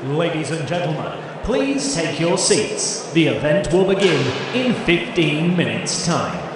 Ladies and gentlemen, please take your seats. The event will begin in 15 minutes' time.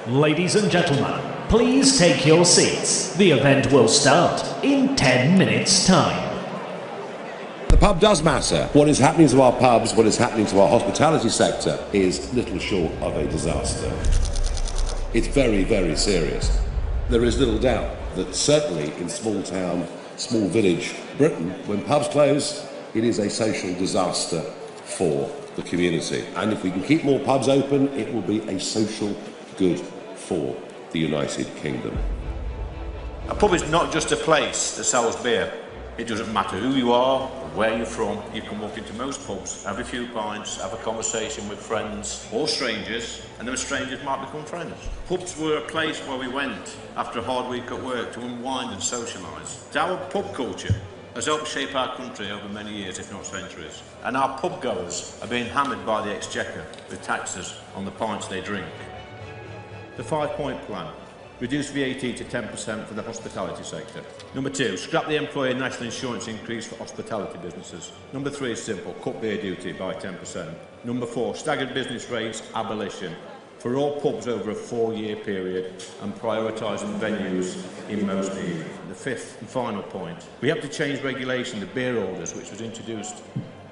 Ladies and gentlemen, please take your seats. The event will start in 10 minutes' time. The pub does matter. What is happening to our pubs, what is happening to our hospitality sector is little short of a disaster. It's very, very serious. There is little doubt that certainly in small town small village Britain, when pubs close, it is a social disaster for the community. And if we can keep more pubs open, it will be a social good for the United Kingdom. A pub is not just a place that sells beer. It doesn't matter who you are or where you're from, you can walk into most pubs, have a few pints, have a conversation with friends or strangers, and those strangers might become friends. Pubs were a place where we went after a hard week at work to unwind and socialise. Our pub culture has helped shape our country over many years, if not centuries. And our pub goers are being hammered by the Exchequer with taxes on the pints they drink. The 5-point plan. Reduce VAT to 10% for the hospitality sector. Number 2, scrap the employer national insurance increase for hospitality businesses. Number 3 is simple, cut beer duty by 10%. Number 4, staggered business rates abolition for all pubs over a 4-year period and prioritising venues in most need. The 5th and final point, we have to change regulation, the beer orders, which was introduced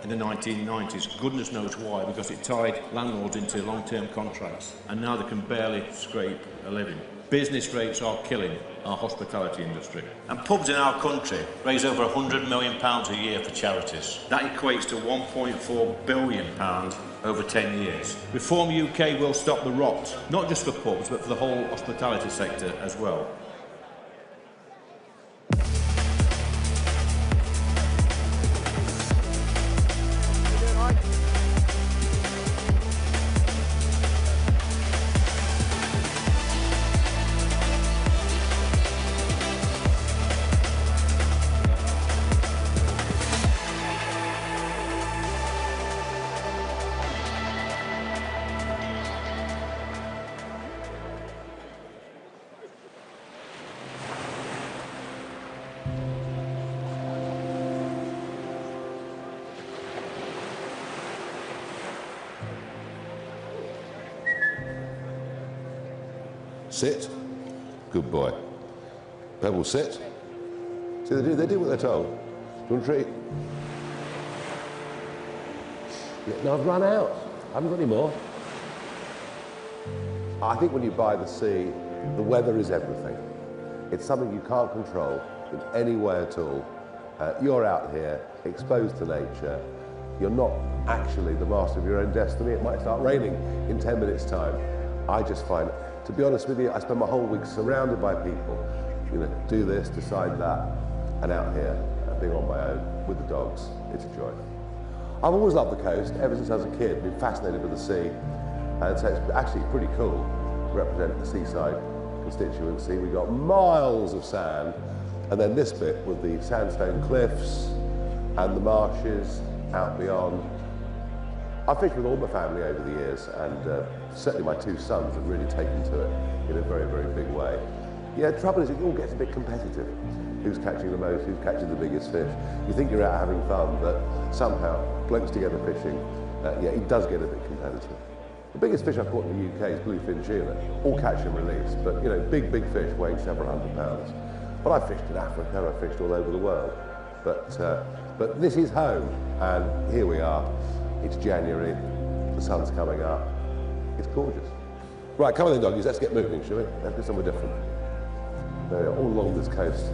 in the 1990s. Goodness knows why, because it tied landlords into long-term contracts and now they can barely scrape a living. Business rates are killing our hospitality industry. And pubs in our country raise over £100 million a year for charities. That equates to £1.4 billion over 10 years. Reform UK will stop the rot, not just for pubs, but for the whole hospitality sector as well. Sit. Good boy. Pebble, sit. See, they do what they're told. Do you want a treat? Yeah, no, I've run out. I haven't got any more. I think when you buy the sea, the weather is everything. It's something you can't control in any way at all. You're out here, exposed to nature. You're not actually the master of your own destiny. It might start raining in 10 minutes' time. I just find, to be honest with you, I spend my whole week surrounded by people. You know, do this, decide that, and out here, being on my own with the dogs. It's a joy. I've always loved the coast, ever since I was a kid, been fascinated with the sea, and so it's actually pretty cool to represent the seaside constituency. We've got miles of sand, and then this bit with the sandstone cliffs and the marshes out beyond. I've fished with all my family over the years, and certainly my 2 sons have really taken to it in a very, very big way. Yeah, the trouble is it all gets a bit competitive. Who's catching the most, who's catching the biggest fish. You think you're out having fun, but somehow, blokes together fishing, yeah, it does get a bit competitive. The biggest fish I've caught in the UK is bluefin tuna, all catch and release, but you know, big fish weighing several £100. But I've fished in Africa, I've fished all over the world. But this is home, and here we are. It's January, the sun's coming up, it's gorgeous. Right, come on then doggies, let's get moving, shall we? Let's go somewhere different. All along this coast,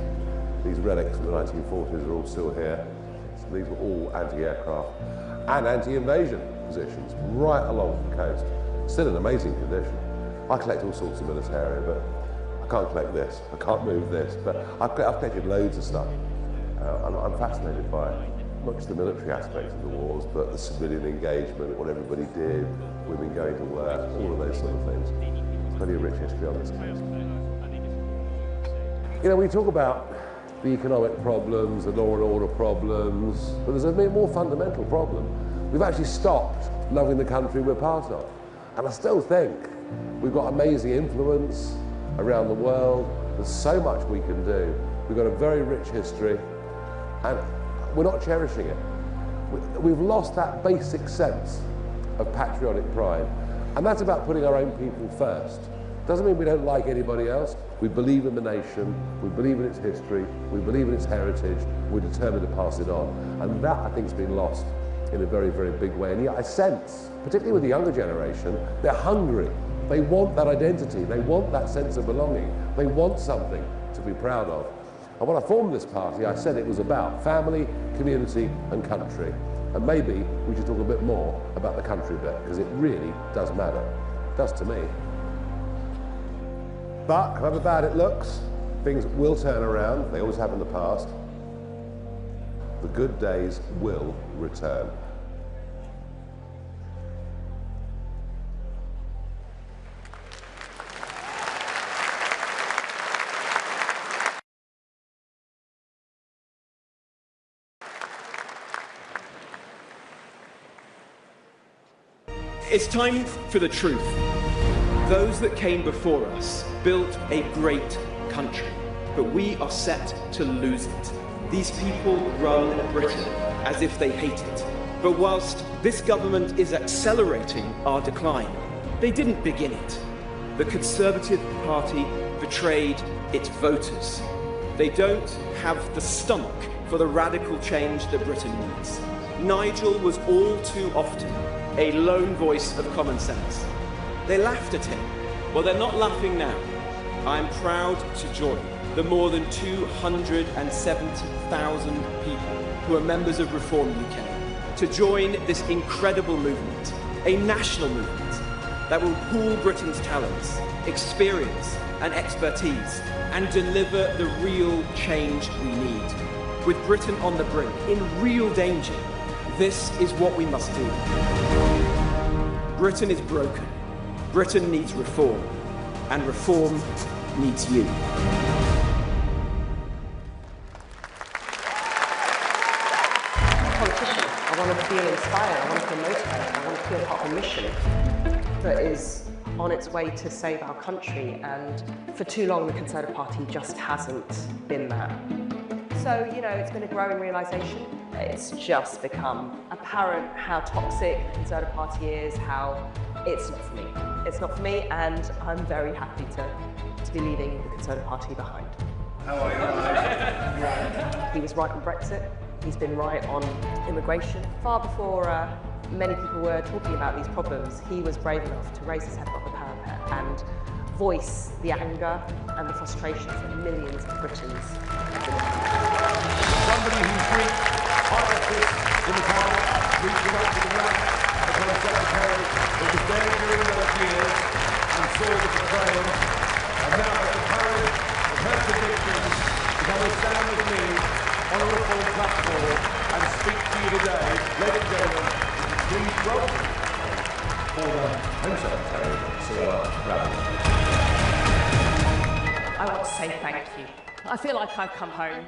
these relics from the 1940s are all still here. So these were all anti-aircraft and anti-invasion positions right along the coast. Still in amazing condition. I collect all sorts of military, but I can't collect this, I can't move this, but I've collected loads of stuff. I'm fascinated by not just the military aspects of the wars, but the civilian engagement, what everybody did, women going to work, all of those sort of things. It's plenty of rich history on this coast. You know, we talk about the economic problems, the law and order problems, but there's a bit more fundamental problem. We've actually stopped loving the country we're part of. And I still think we've got amazing influence around the world. There's so much we can do. We've got a very rich history, and we're not cherishing it. We've lost that basic sense of patriotic pride, and that's about putting our own people first. Doesn't mean we don't like anybody else. We believe in the nation, we believe in its history, we believe in its heritage, we're determined to pass it on. And that, I think, has been lost in a very, very big way. And yet I sense, particularly with the younger generation, they're hungry. They want that identity, they want that sense of belonging, they want something to be proud of. And when I formed this party, I said it was about family, community and country. And maybe we should talk a bit more about the country bit, because it really does matter. It does to me. But however bad it looks, things will turn around. They always have in the past. The good days will return. It's time for the truth. Those that came before us built a great country, but we are set to lose it. These people run Britain as if they hate it. But whilst this government is accelerating our decline, they didn't begin it. The Conservative Party betrayed its voters. They don't have the stomach for the radical change that Britain needs. Nigel was all too often a lone voice of common sense. They laughed at him. Well, they're not laughing now. I'm proud to join the more than 270,000 people who are members of Reform UK to join this incredible movement, a national movement that will pool Britain's talents, experience and expertise and deliver the real change we need. With Britain on the brink, in real danger, this is what we must do. Britain is broken. Britain needs reform. And reform needs you. Politician. I want to feel inspired. I want to feel motivated. I want to feel part of a mission that is on its way to save our country. And for too long, the Conservative Party just hasn't been that. So, you know, it's been a growing realisation. It's just become apparent how toxic the Conservative Party is, how it's not for me. It's not for me, and I'm very happy to be leaving the Conservative Party behind. How are you? He was right on Brexit. He's been right on immigration. Far before many people were talking about these problems, he was brave enough to raise his head above the parapet and voice the anger and the frustrations that millions of Britons have been experiencing. Somebody who's reached high office in the Parliament, reaching up to the Gran, the Home Secretary, who was there during those years and saw the betrayal, and now has the courage of her convictions to come and stand with me on a reform platform and speak to you today. Ladies and gentlemen, please welcome former Home Secretary, Gran. I want to say thank you. I feel like I've come home.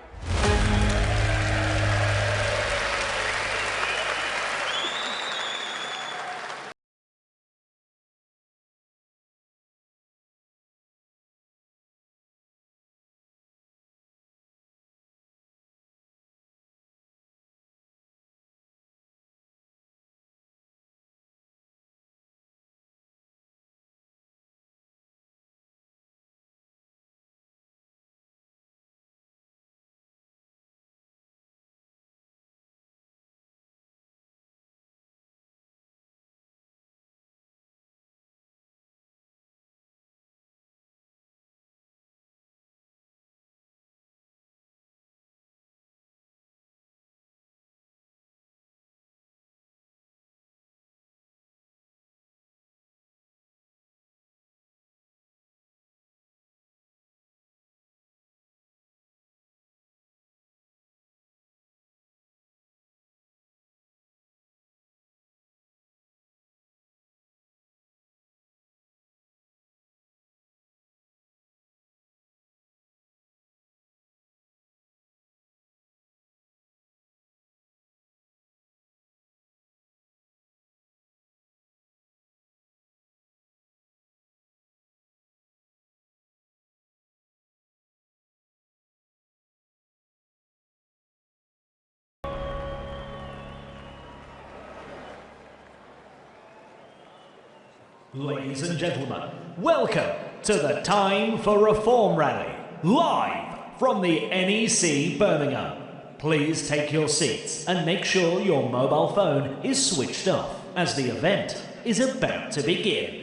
Ladies and gentlemen, welcome to the Time for Reform Rally, live from the NEC Birmingham. Please take your seats and make sure your mobile phone is switched off, as the event is about to begin.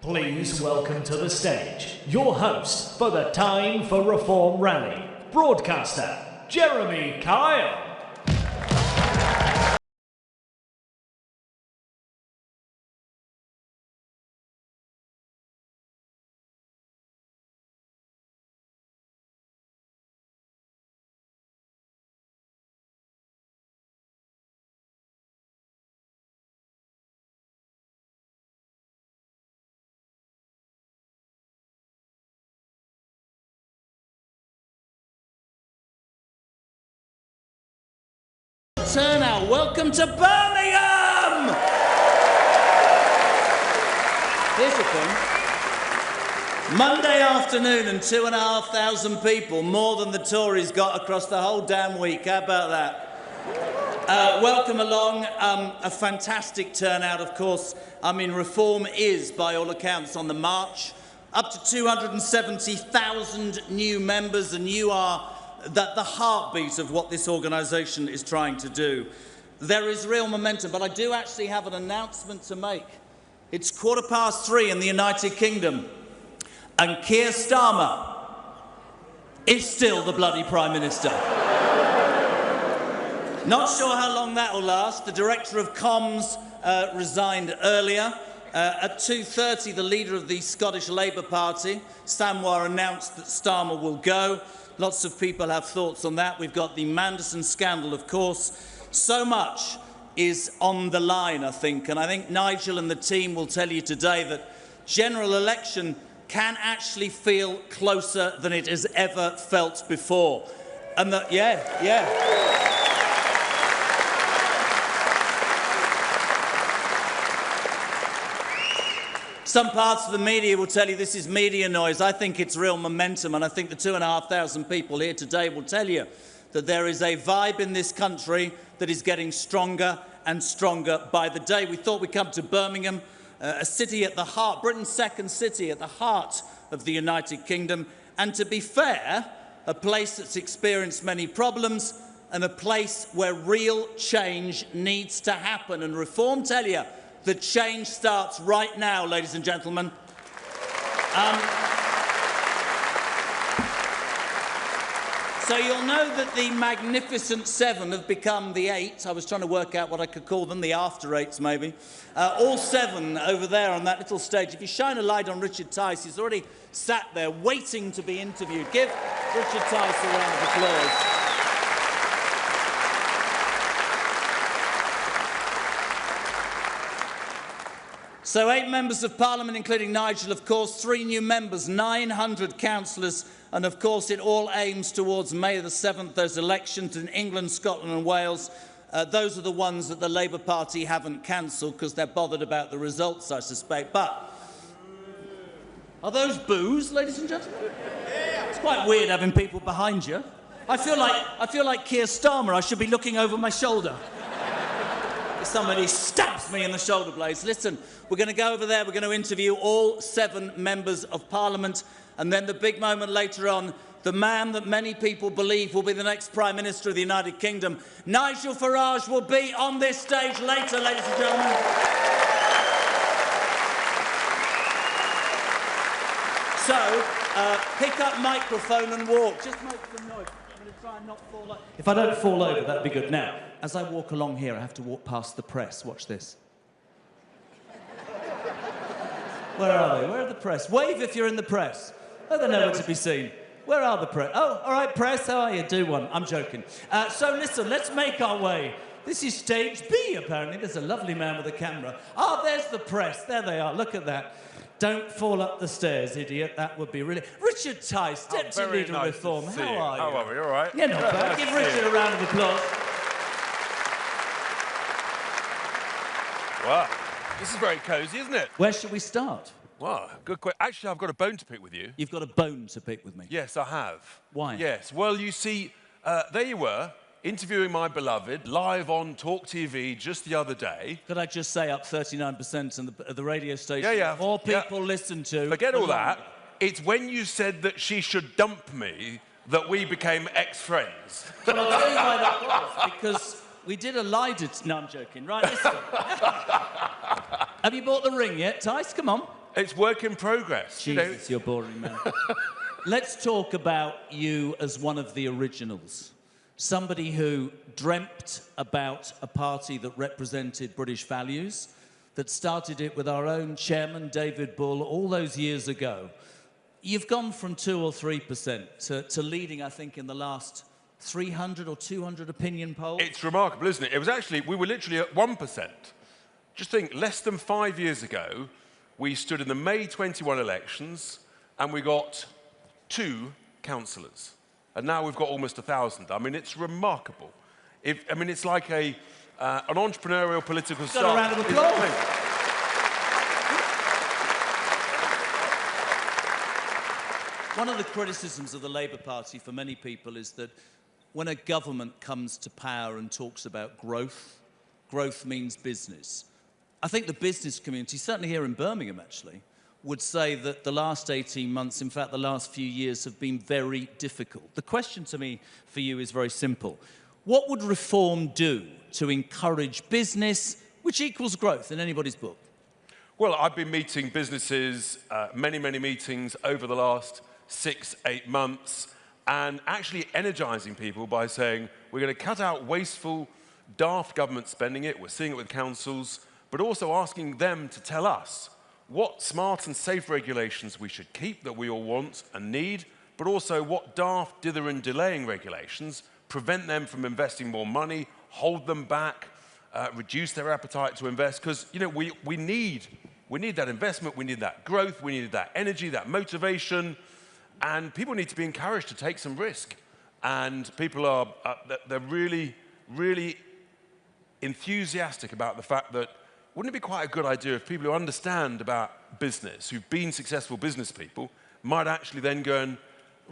Please welcome to the stage your host for the Time for Reform rally, broadcaster Jeremy Kyle. Turnout. Welcome to Birmingham! Here's the thing. Monday afternoon and 2,500 people, more than the Tories got across the whole damn week. How about that? Welcome along. A fantastic turnout, of course. I mean, reform is, by all accounts, on the march. Up to 270,000 new members, and you are the heartbeat of what this organisation is trying to do. There is real momentum, but I do actually have an announcement to make. It's 3:15 in the United Kingdom, and Keir Starmer is still the bloody Prime Minister. Not sure how long that will last. The Director of Comms resigned earlier. At 2:30, the leader of the Scottish Labour Party, Samwar, announced that Starmer will go. Lots of people have thoughts on that. We've got the Manderson scandal, of course. So much is on the line, I think. And I think Nigel and the team will tell you today that general election can actually feel closer than it has ever felt before. And that, yeah. Some parts of the media will tell you this is media noise. I think it's real momentum, and I think the 2,500 people here today will tell you that there is a vibe in this country that is getting stronger and stronger by the day. We thought we'd come to Birmingham, a city at the heart, Britain's second city at the heart of the United Kingdom, and to be fair, a place that's experienced many problems and a place where real change needs to happen. And Reform tell you the change starts right now, ladies and gentlemen. So you'll know that the Magnificent Seven have become the Eight. I was trying to work out what I could call them, the After Eights, maybe. All seven over there on that little stage. If you shine a light on Richard Tice, he's already sat there waiting to be interviewed. Give Richard Tice a round of applause. So 8 members of Parliament, including Nigel, of course, 3 new members, 900 councillors, and of course it all aims towards May the 7th. There's elections in England, Scotland and Wales. Those are the ones that the Labour Party haven't cancelled because they're bothered about the results, I suspect. But are those boos, ladies and gentlemen? It's quite weird having people behind you. I feel like Keir Starmer. I should be looking over my shoulder. Somebody stabs me in the shoulder blades. Listen, we're going to go over there, we're going to interview all 7 members of Parliament, and then the big moment later on, the man that many people believe will be the next Prime Minister of the United Kingdom, Nigel Farage, will be on this stage later, ladies and gentlemen. So, pick up microphone and walk. Just make some noise. Try and not fall over. If I don't fall over, that'd be good. Now, as I walk along here, I have to walk past the press. Watch this. Where are they? Where are the press? Wave if you're in the press. Oh, they're nowhere to be seen. Where are the press? Oh, all right, press. How are you? Do one. I'm joking. So listen, let's make our way. This is stage B, apparently. There's a lovely man with a camera. Oh, there's the press. There they are. Look at that. Don't fall up the stairs, idiot. That would be really... Richard Tice, Deputy Leader of Reform. How are you? How are we? All right? Yeah, not bad. Give Richard a round of applause. Wow. This is very cosy, isn't it? Where should we start? Wow, good question. Actually, I've got a bone to pick with you. You've got a bone to pick with me? Yes, I have. Why? Yes. Well, you see, there you were, interviewing my beloved live on Talk TV just the other day. Could I just say up 39% and the radio station? Yeah. More people listen to. Forget all that. It's when you said that she should dump me that we became ex-friends. Well, I'll tell you why that was. Because we did a lidered... No, I'm joking. Right, listen. Have you bought the ring yet, Tice? Come on. It's work in progress. Jesus, you're boring, man. Let's talk about you as one of the originals. Somebody who dreamt about a party that represented British values, that started it with our own chairman, David Bull, all those years ago. You've gone from 2 or 3% to leading, I think, in the last 300 or 200 opinion polls. It's remarkable, isn't it? It was actually, we were literally at 1%. Just think, less than 5 years ago, we stood in the May 21 elections and we got 2 councillors. And now we've got almost 1,000. I mean, it's remarkable. It's like an entrepreneurial political start. Got a round of applause. One of the criticisms of the Labour Party for many people is that when a government comes to power and talks about growth, growth means business. I think the business community, certainly here in Birmingham actually, would say that the last 18 months, in fact the last few years, have been very difficult. The question to me for you is very simple. What would reform do to encourage business, which equals growth in anybody's book? Well, I've been meeting businesses, many meetings over the last 6-8 months, and actually energising people by saying we're going to cut out wasteful, daft government spending it. We're seeing it with councils, but also asking them to tell us what smart and safe regulations we should keep that we all want and need, but also what daft, dither and delaying regulations prevent them from investing more money, hold them back, reduce their appetite to invest, because we need that investment, we need that growth, we need that energy, that motivation, and people need to be encouraged to take some risk. And people are they're really enthusiastic about the fact that wouldn't it be quite a good idea if people who understand about business, who've been successful business people, might actually then go and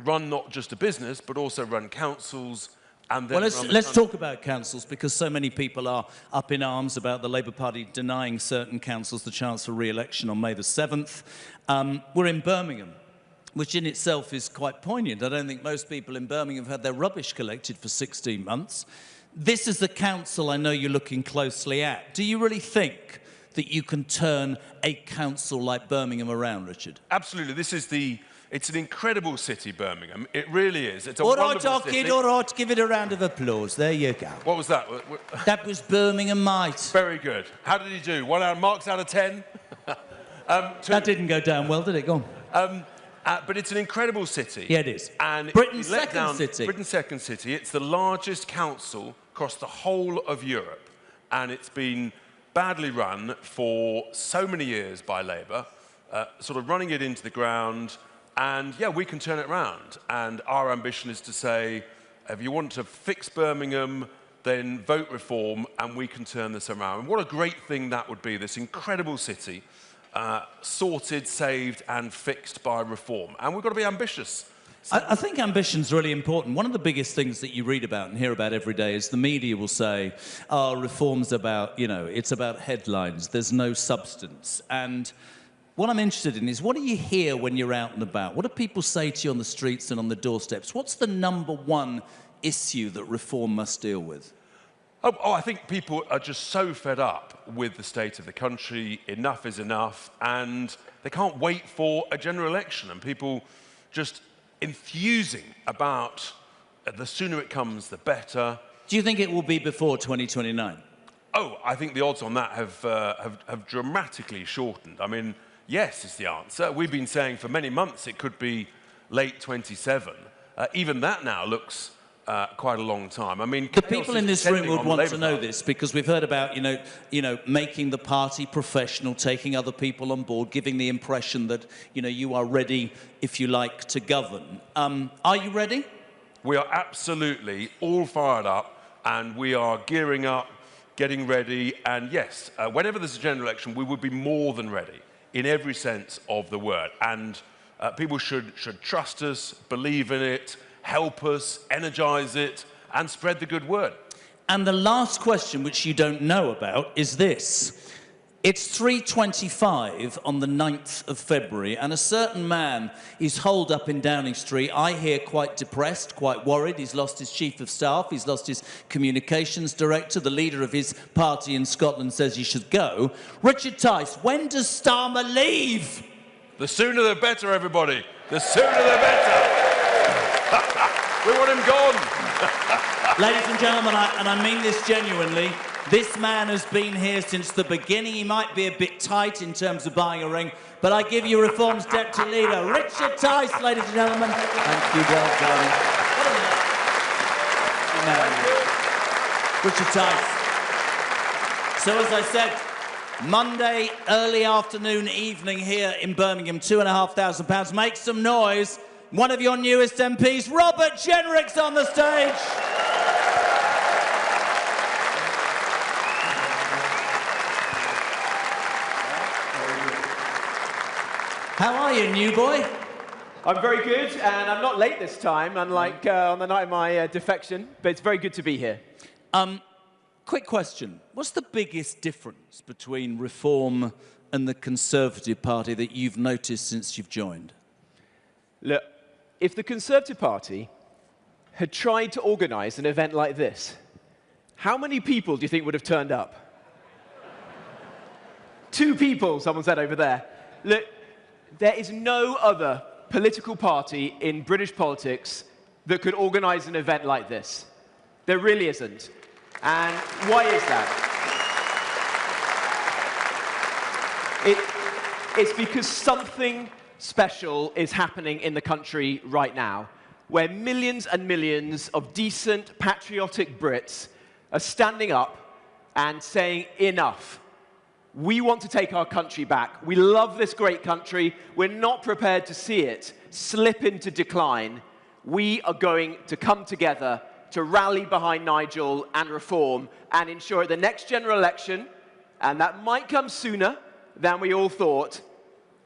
run not just a business, but also run councils. And then let's talk about councils, because so many people are up in arms about the Labour Party denying certain councils the chance for re-election on May the 7th. We're in Birmingham, which in itself is quite poignant. I don't think most people in Birmingham have had their rubbish collected for 16 months. This is the council I know you're looking closely at. Do you really think that you can turn a council like Birmingham around, Richard? Absolutely. It's an incredible city, Birmingham. It really is. It's a wonderful city. All right, give it a round of applause. There you go. What was that? That was Birmingham, mate. Very good. How did he do? 1 marks out of 10? That didn't go down well, did it? Go on. But it's an incredible city. Yeah, it is. And Britain's second city. Britain's second city. It's the largest council across the whole of Europe. And it's been badly run for so many years by Labour, sort of running it into the ground. And yeah, we can turn it around. And our ambition is to say, if you want to fix Birmingham, then vote reform, and we can turn this around. And what a great thing that would be, this incredible city, sorted, saved, and fixed by reform. And we've got to be ambitious. I think ambition's really important. One of the biggest things that you read about and hear about every day is the media will say, oh, reform's about, it's about headlines. There's no substance. And what I'm interested in is, what do you hear when you're out and about? What do people say to you on the streets and on the doorsteps? What's the #1 issue that reform must deal with? Oh, I think people are just so fed up with the state of the country. Enough is enough. And they can't wait for a general election. And people just enthusing about the sooner it comes, the better. Do you think it will be before 2029? Oh, I think the odds on that have dramatically shortened. I mean, yes is the answer. We've been saying for many months it could be late 27. Even that now looks quite a long time. I mean, the people in this room would want to know this, because we've heard about, making the party professional, taking other people on board, giving the impression that, you are ready, if you like, to govern. Are you ready? We are absolutely all fired up, and we are gearing up, getting ready. And yes, whenever there's a general election, we would be more than ready in every sense of the word. And people should trust us, believe in it, help us, energise it, and spread the good word. And the last question, which you don't know about, is this. It's 3:25 on the 9th of February, and a certain man is holed up in Downing Street, I hear quite depressed, quite worried. He's lost his chief of staff, he's lost his communications director. The leader of his party in Scotland says he should go. Richard Tice, when does Starmer leave? The sooner the better, everybody. The sooner the better. We want him gone. Ladies and gentlemen, and I mean this genuinely, this man has been here since the beginning. He might be a bit tight in terms of buying a ring, but I give you Reform's Deputy Leader, Richard Tice, ladies and gentlemen. Thank you, well done. Richard Tice. So as I said, Monday, early afternoon, evening here in Birmingham, £2,500. Make some noise. One of your newest MPs, Robert Jenrick's on the stage. How are you, new boy? I'm very good, and I'm not late this time, unlike on the night of my defection, but it's very good to be here. Quick question. What's the biggest difference between Reform and the Conservative Party that you've noticed since you've joined? Look, if the Conservative Party had tried to organise an event like this, how many people do you think would have turned up? 2 people, someone said over there. Look, there is no other political party in British politics that could organise an event like this. There really isn't. And why is that? It's because something special is happening in the country right now, where millions and millions of decent, patriotic Brits are standing up and saying, enough. We want to take our country back. We love this great country. We're not prepared to see it slip into decline. We are going to come together to rally behind Nigel and Reform and ensure at the next general election, and that might come sooner than we all thought,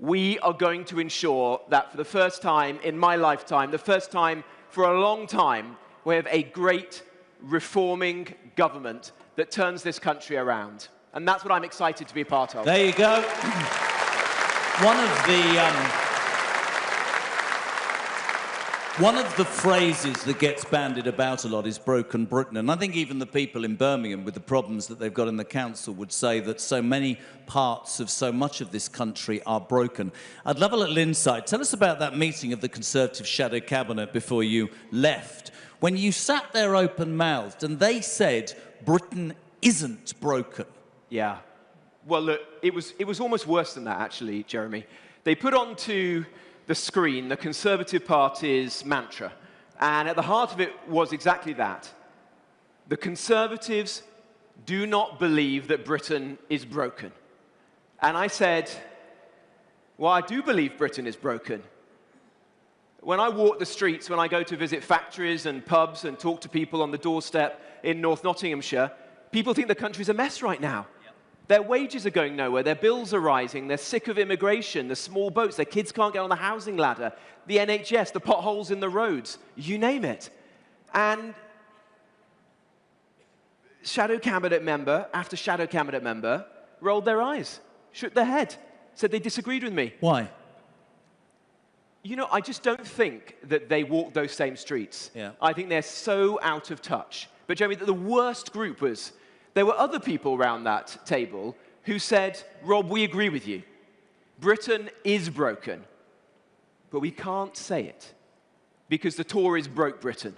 we are going to ensure that for the first time in my lifetime, the first time for a long time, we have a great reforming government that turns this country around. And that's what I'm excited to be a part of. There you go. One of the phrases that gets bandied about a lot is broken Britain. And I think even the people in Birmingham, with the problems that they've got in the council, would say that so many parts of so much of this country are broken. I'd love a little insight. Tell us about that meeting of the Conservative Shadow Cabinet before you left, when you sat there open-mouthed and they said Britain isn't broken. Yeah. Well, look, it was almost worse than that, actually, Jeremy. They put onto the screen the Conservative Party's mantra, and at the heart of it was exactly that. The Conservatives do not believe that Britain is broken. And I said, well, I do believe Britain is broken. When I walk the streets, when I go to visit factories and pubs and talk to people on the doorstep in North Nottinghamshire, people think the country's a mess right now. Their wages are going nowhere, their bills are rising, they're sick of immigration, the small boats, their kids can't get on the housing ladder, the NHS, the potholes in the roads, you name it. And shadow cabinet member after shadow cabinet member rolled their eyes, shook their head, said they disagreed with me. Why? You know, I just don't think that they walk those same streets. Yeah. I think they're so out of touch. But Jeremy, the worst group was, there were other people around that table who said, Rob, we agree with you. Britain is broken, but we can't say it because the Tories broke Britain.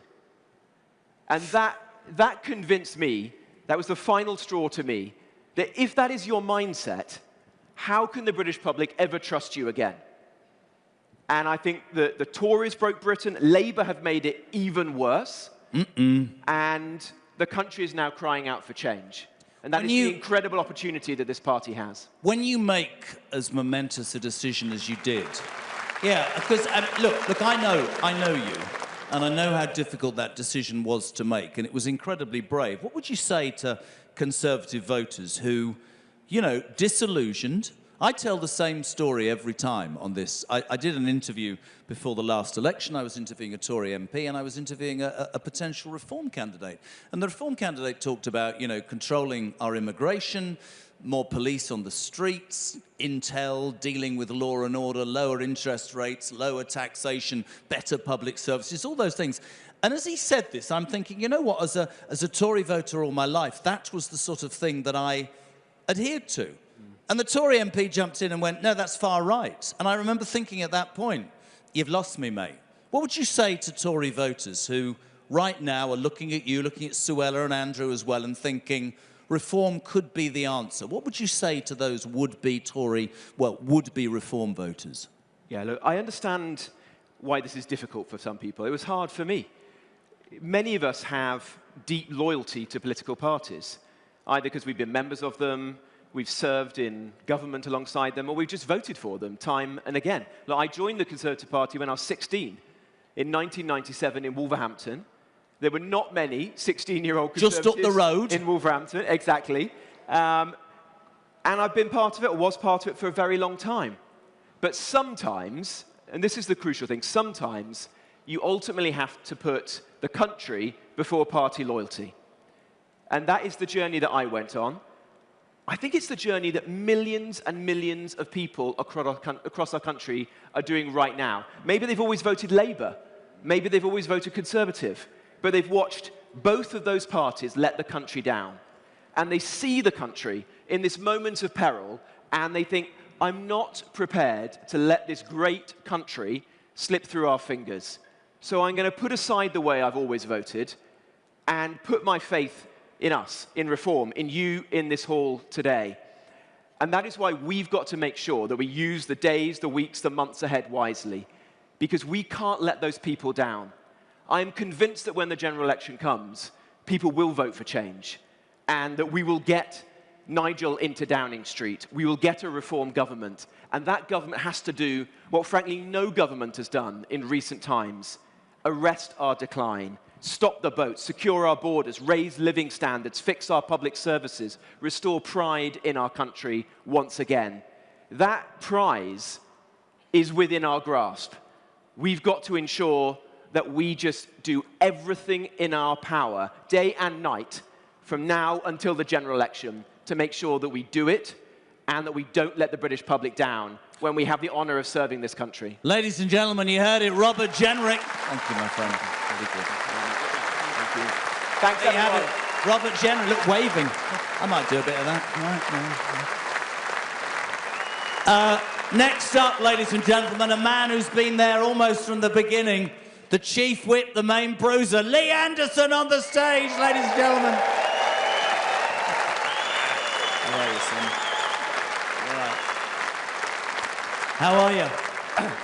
And that convinced me, that was the final straw to me, that if that is your mindset, how can the British public ever trust you again? And I think that the Tories broke Britain, Labour have made it even worse, and the country is now crying out for change. And that is the incredible opportunity that this party has. When you make as momentous a decision as you did, yeah, because look, I know you, and I know how difficult that decision was to make, and it was incredibly brave. What would you say to Conservative voters who, you know, disillusioned? I tell the same story every time on this. I did an interview before the last election. I was interviewing a Tory MP, and I was interviewing a potential Reform candidate. And the Reform candidate talked about, you know, controlling our immigration, more police on the streets, intel, dealing with law and order, lower interest rates, lower taxation, better public services, all those things. And as he said this, I'm thinking, you know what, as a Tory voter all my life, that was the sort of thing that I adhered to. And the Tory MP jumped in and went, no, that's far right. And I remember thinking at that point, you've lost me, mate. What would you say to Tory voters who right now are looking at you, looking at Suella and Andrew as well, and thinking reform could be the answer? What would you say to those would-be Tory, well, would-be reform voters? Yeah, look, I understand why this is difficult for some people. It was hard for me. Many of us have deep loyalty to political parties, either because we've been members of them, we've served in government alongside them, or we've just voted for them time and again. Look, I joined the Conservative Party when I was 16, in 1997 in Wolverhampton. There were not many 16-year-old Conservatives just up the road in Wolverhampton, exactly. And I've been part of it, or was part of it, for a very long time. But sometimes, and this is the crucial thing, sometimes you ultimately have to put the country before party loyalty. And that is the journey that I went on. I think it's the journey that millions and millions of people across our country are doing right now. Maybe they've always voted Labour. Maybe they've always voted Conservative. But they've watched both of those parties let the country down. And they see the country in this moment of peril, and they think, I'm not prepared to let this great country slip through our fingers. So I'm going to put aside the way I've always voted and put my faith in us, in reform, in you in this hall today. And that is why we've got to make sure that we use the days, the weeks, the months ahead wisely, because we can't let those people down. I am convinced that when the general election comes, people will vote for change, and that we will get Nigel into Downing Street. We will get a reform government, and that government has to do what, frankly, no government has done in recent times: arrest our decline, stop the boats, secure our borders, raise living standards, fix our public services, restore pride in our country once again. That prize is within our grasp. We've got to ensure that we just do everything in our power, day and night, from now until the general election, to make sure that we do it and that we don't let the British public down when we have the honour of serving this country. Ladies and gentlemen, you heard it, Robert Jenrick. Thank you, my friend. Very good. Thank you. Thanks, everyone. Robert Jenrick, look, waving. I might do a bit of that. Right, no. Next up, ladies and gentlemen, a man who's been there almost from the beginning, the Chief Whip, the main bruiser, Lee Anderson on the stage, ladies and gentlemen. How are you, son? All right. How are you?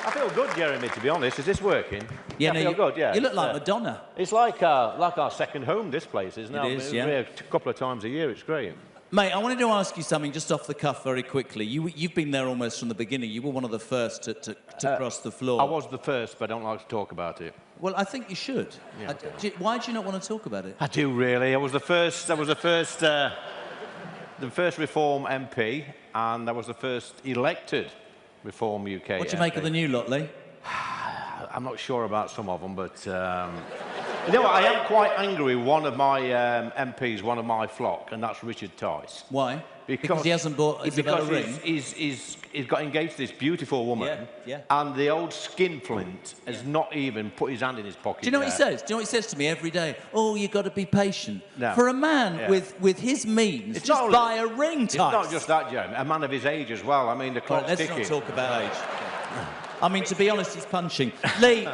I feel good, Jeremy, to be honest. Is this working? Yeah, I feel good, yeah. You look like Madonna. It's like our second home, this place, isn't it? It is, yeah. We're a couple of times a year. It's great. Mate, I wanted to ask you something just off the cuff very quickly. You've been there almost from the beginning. You were one of the first to cross the floor. I was the first, but I don't like to talk about it. Well, I think you should. Yeah. Why do you not want to talk about it? I do, really. I was the first Reform MP, and I was the first elected Reform UK What do you MP. make of the new lot, Lee? I'm not sure about some of them, but... you know what, I am quite angry with one of my MPs, one of my flock, and that's Richard Tice. Why? Because he hasn't bought a ring? He's got engaged to this beautiful woman, and the old skinflint has not even put his hand in his pocket. Do you know what he says? Do you know what he says to me every day? Oh, you've got to be patient. No. For a man with his means, it's just buy a ring, Tice. It's not just that, Jeremy. A man of his age as well. I mean, the clock's ticking. Let's not talk about age. I mean, to be honest, he's punching. Lee,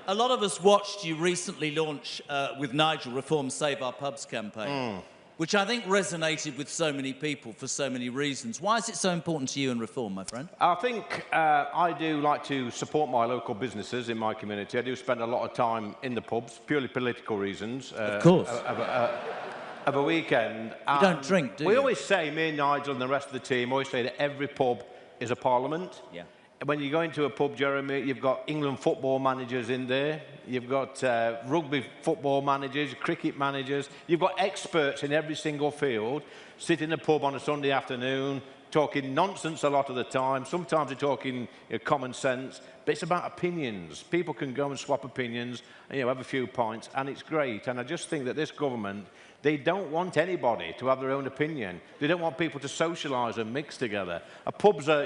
a lot of us watched you recently launch with Nigel Reform Save Our Pubs campaign, which I think resonated with so many people for so many reasons. Why is it so important to you in Reform, my friend? I think I do like to support my local businesses in my community. I do spend a lot of time in the pubs, purely political reasons. Of course. Of a weekend. You don't drink, do you? We always say, me and Nigel and the rest of the team, always say that every pub is a parliament. Yeah. When you go into a pub, Jeremy, you've got England football managers in there, you've got rugby football managers, cricket managers, you've got experts in every single field, sit in a pub on a Sunday afternoon, talking nonsense a lot of the time, sometimes they're talking common sense, but it's about opinions. People can go and swap opinions, and, have a few pints, and it's great. And I just think that this government, they don't want anybody to have their own opinion. They don't want people to socialise and mix together. Pubs are,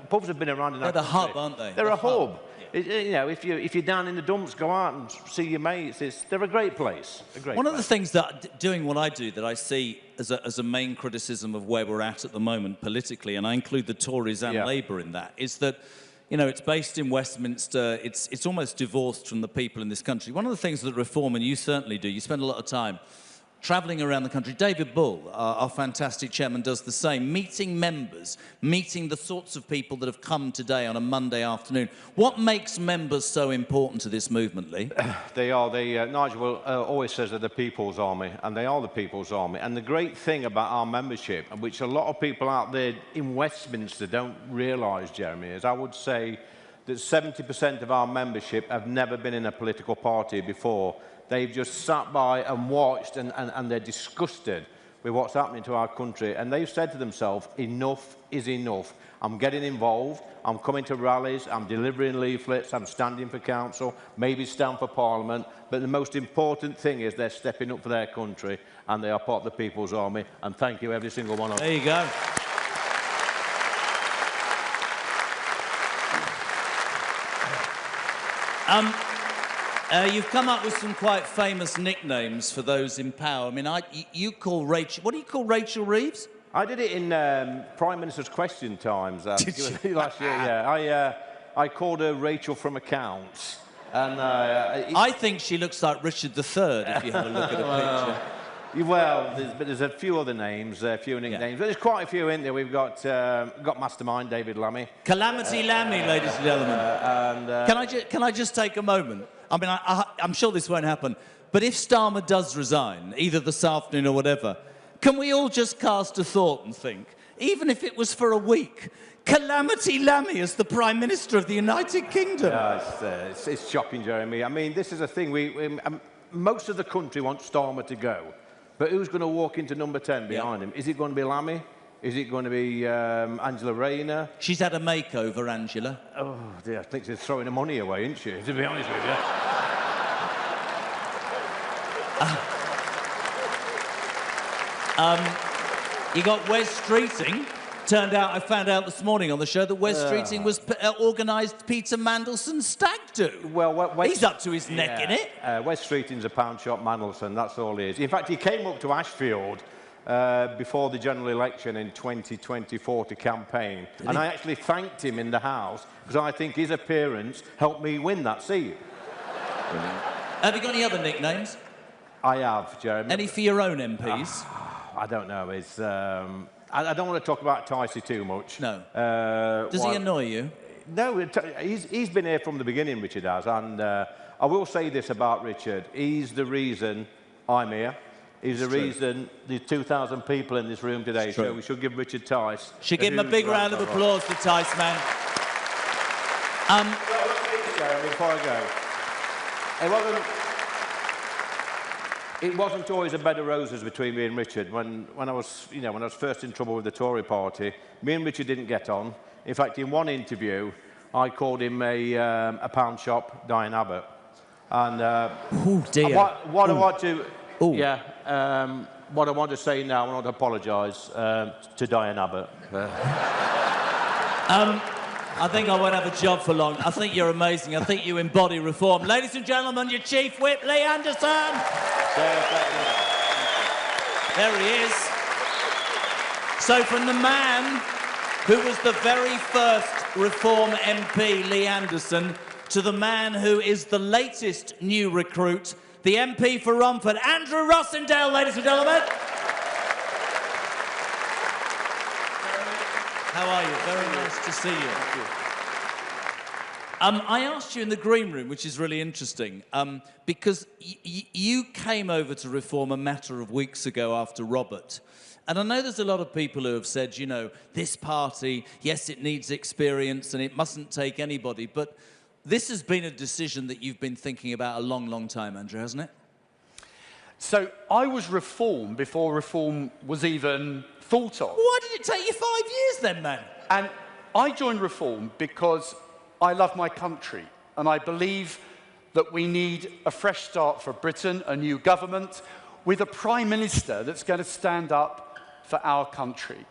pubs have been around in They're that the country. hub, aren't they? They're a hub. Yeah. you know, if you're down in the dumps, go out and see your mates. They're a great place. One of the things that, doing what I do, that I see as a main criticism of where we're at the moment politically, and I include the Tories and Labour in that, is that, you know, it's based in Westminster. It's almost divorced from the people in this country. One of the things that Reform, and you certainly do, you spend a lot of time travelling around the country. David Bull, our fantastic chairman, does the same, meeting members, meeting the sorts of people that have come today on a Monday afternoon. What makes members so important to this movement, Lee? They are. Nigel always says they're the people's army, and they are the people's army. And the great thing about our membership, which a lot of people out there in Westminster don't realise, Jeremy, is I would say that 70% of our membership have never been in a political party before. They've just sat by and watched, and they're disgusted with what's happening to our country. And they've said to themselves, enough is enough. I'm getting involved. I'm coming to rallies. I'm delivering leaflets. I'm standing for council, maybe stand for Parliament. But the most important thing is they're stepping up for their country, and they are part of the People's Army. And thank you, every single one of them. There you go. You've come up with some quite famous nicknames for those in power. I mean, you call Rachel... What do you call Rachel Reeves? I did it in Prime Minister's Question Times last year. Yeah, I called her Rachel from Accounts. And I think she looks like Richard III if you have a look at a picture. Well, there's a few other names, a few nicknames. But there's quite a few in there. We've got Mastermind, David Lammy. Calamity Lammy, ladies and gentlemen. Can I just take a moment? I mean, I'm sure this won't happen, but if Starmer does resign, either this afternoon or whatever, can we all just cast a thought and think, even if it was for a week, Calamity Lammy as the Prime Minister of the United Kingdom? It's shocking, Jeremy. I mean, this is a thing. Most of the country wants Starmer to go, but who's going to walk into number 10 behind him? Is it going to be Lammy? Is it going to be Angela Rayner? She's had a makeover, Angela. Oh, dear, I think she's throwing the money away, isn't she, to be honest with you? You got Wes Streeting. Turned out, I found out this morning on the show that Wes Streeting was organised Peter Mandelson's stag do. Well, he's up to his neck in it. Wes Streeting's a pound shop Mandelson, that's all he is. In fact, he came up to Ashfield before the general election in 2024 to campaign. And I actually thanked him in the House because I think his appearance helped me win that seat. Have you got any other nicknames? I have, Jeremy. Any for your own MPs? I don't know. It's, I don't want to talk about Ticey too much. No. Does he annoy you? No, he's been here from the beginning, Richard has. And I will say this about Richard. He's the reason I'm here. He's the reason there's 2,000 people in this room today, so we should give Richard Tice... Should give him a big round of applause for Tice, man. Jeremy, before I go, it wasn't always a bed of roses between me and Richard. When I was first in trouble with the Tory party, me and Richard didn't get on. In fact, in one interview, I called him a pound shop Diane Abbott. And oh dear. What I want to... what I want to say now, I want to apologise to Diane Abbott. I think I won't have a job for long. I think you're amazing. I think you embody reform. Ladies and gentlemen, your Chief Whip, Lee Anderson. There he is. So from the man who was the very first Reform MP, Lee Anderson, to the man who is the latest new recruit, the MP for Romford, Andrew Rossendale, ladies and gentlemen. How are you? Very nice to see you. Thank you. I asked you in the green room, which is really interesting, because you came over to Reform a matter of weeks ago after Robert. And I know there's a lot of people who have said, you know, this party, yes, it needs experience and it mustn't take anybody, but this has been a decision that you've been thinking about a long, long time, Andrew, hasn't it? So I was Reform before Reform was even thought of. Why did it take you 5 years then, man? And I joined Reform because I love my country and I believe that we need a fresh start for Britain, a new government, with a Prime Minister that's going to stand up for our country.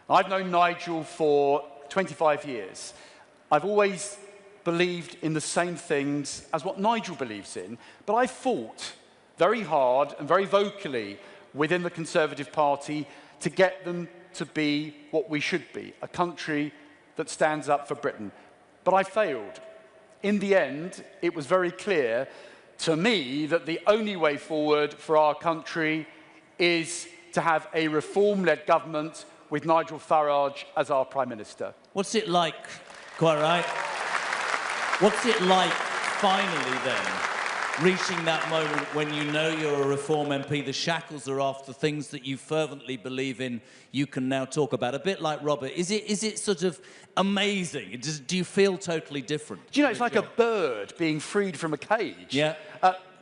I've known Nigel for 25 years. I've always believed in the same things as what Nigel believes in, but I fought very hard and very vocally within the Conservative Party to get them to be what we should be, a country that stands up for Britain. But I failed. In the end, it was very clear to me that the only way forward for our country is to have a reform-led government with Nigel Farage as our Prime Minister. What's it like, quite right? What's it like, finally, then, reaching that moment when you know you're a Reform MP, the shackles are off, the things that you fervently believe in, you can now talk about? A bit like Robert, is it sort of amazing? Do you feel totally different? Do you know, it's like a bird being freed from a cage. Yeah.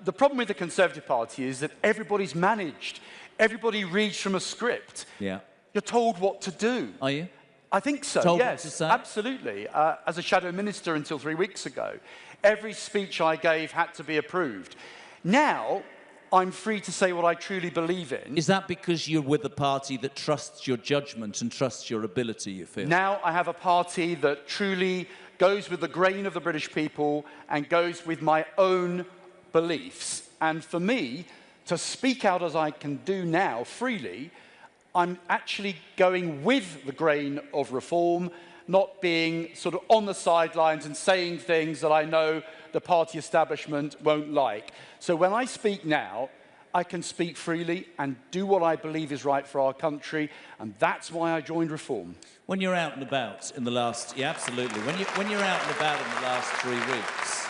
The problem with the Conservative Party is that everybody's managed. Everybody reads from a script. Yeah. You're told what to do. Are you? I think so, Told yes. what to say? Absolutely. As a shadow minister until 3 weeks ago, every speech I gave had to be approved. Now, I'm free to say what I truly believe in. Is that because you're with a party that trusts your judgment and trusts your ability, you feel? Now I have a party that truly goes with the grain of the British people and goes with my own beliefs. And for me, to speak out as I can do now freely, I'm actually going with the grain of reform, not being sort of on the sidelines and saying things that I know the party establishment won't like. So when I speak now, I can speak freely and do what I believe is right for our country, and that's why I joined Reform. When you're out and about in the last... Yeah, absolutely. When you're out and about in the last 3 weeks,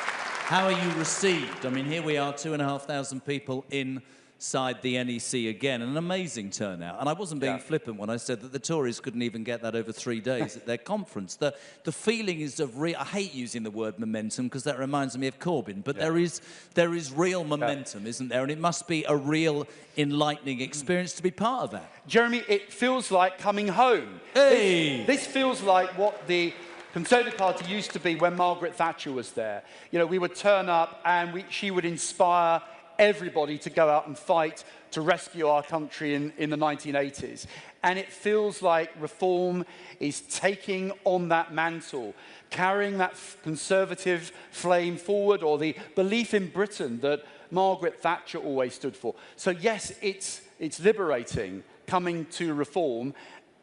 how are you received? I mean, here we are, 2,500 people inside the NEC again, an amazing turnout. And I wasn't being flippant when I said that the Tories couldn't even get that over 3 days at their conference. The feeling is of real... I hate using the word momentum because that reminds me of Corbyn, but there is real momentum, isn't there? And it must be a real enlightening experience to be part of that. Jeremy, it feels like coming home. Hey! This feels like what the Conservative Party used to be when Margaret Thatcher was there. You know, we would turn up and she would inspire everybody to go out and fight to rescue our country in the 1980s. And it feels like Reform is taking on that mantle, carrying that conservative flame forward, or the belief in Britain that Margaret Thatcher always stood for. So yes, it's liberating coming to Reform,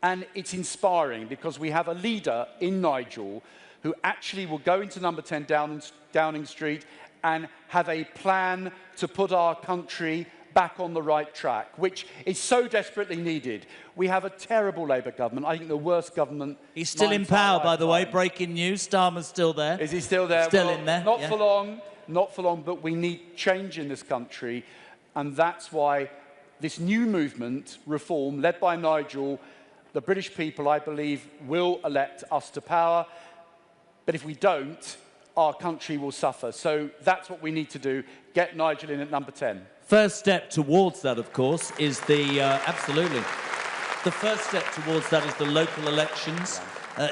and it's inspiring because we have a leader in Nigel who actually will go into number 10 Downing Street and have a plan to put our country back on the right track, which is so desperately needed. We have a terrible Labour government. I think the worst government. He's still in power, by the way. Breaking news. Starmer's still there. Is he still there? Still well, in there. Not for long. Not for long, but we need change in this country. And that's why this new movement, Reform, led by Nigel, the British people, I believe, will elect us to power. But if we don't, our country will suffer. So that's what we need to do, get Nigel in at number 10. First step towards that, of course, is the... absolutely. The first step towards that is the local elections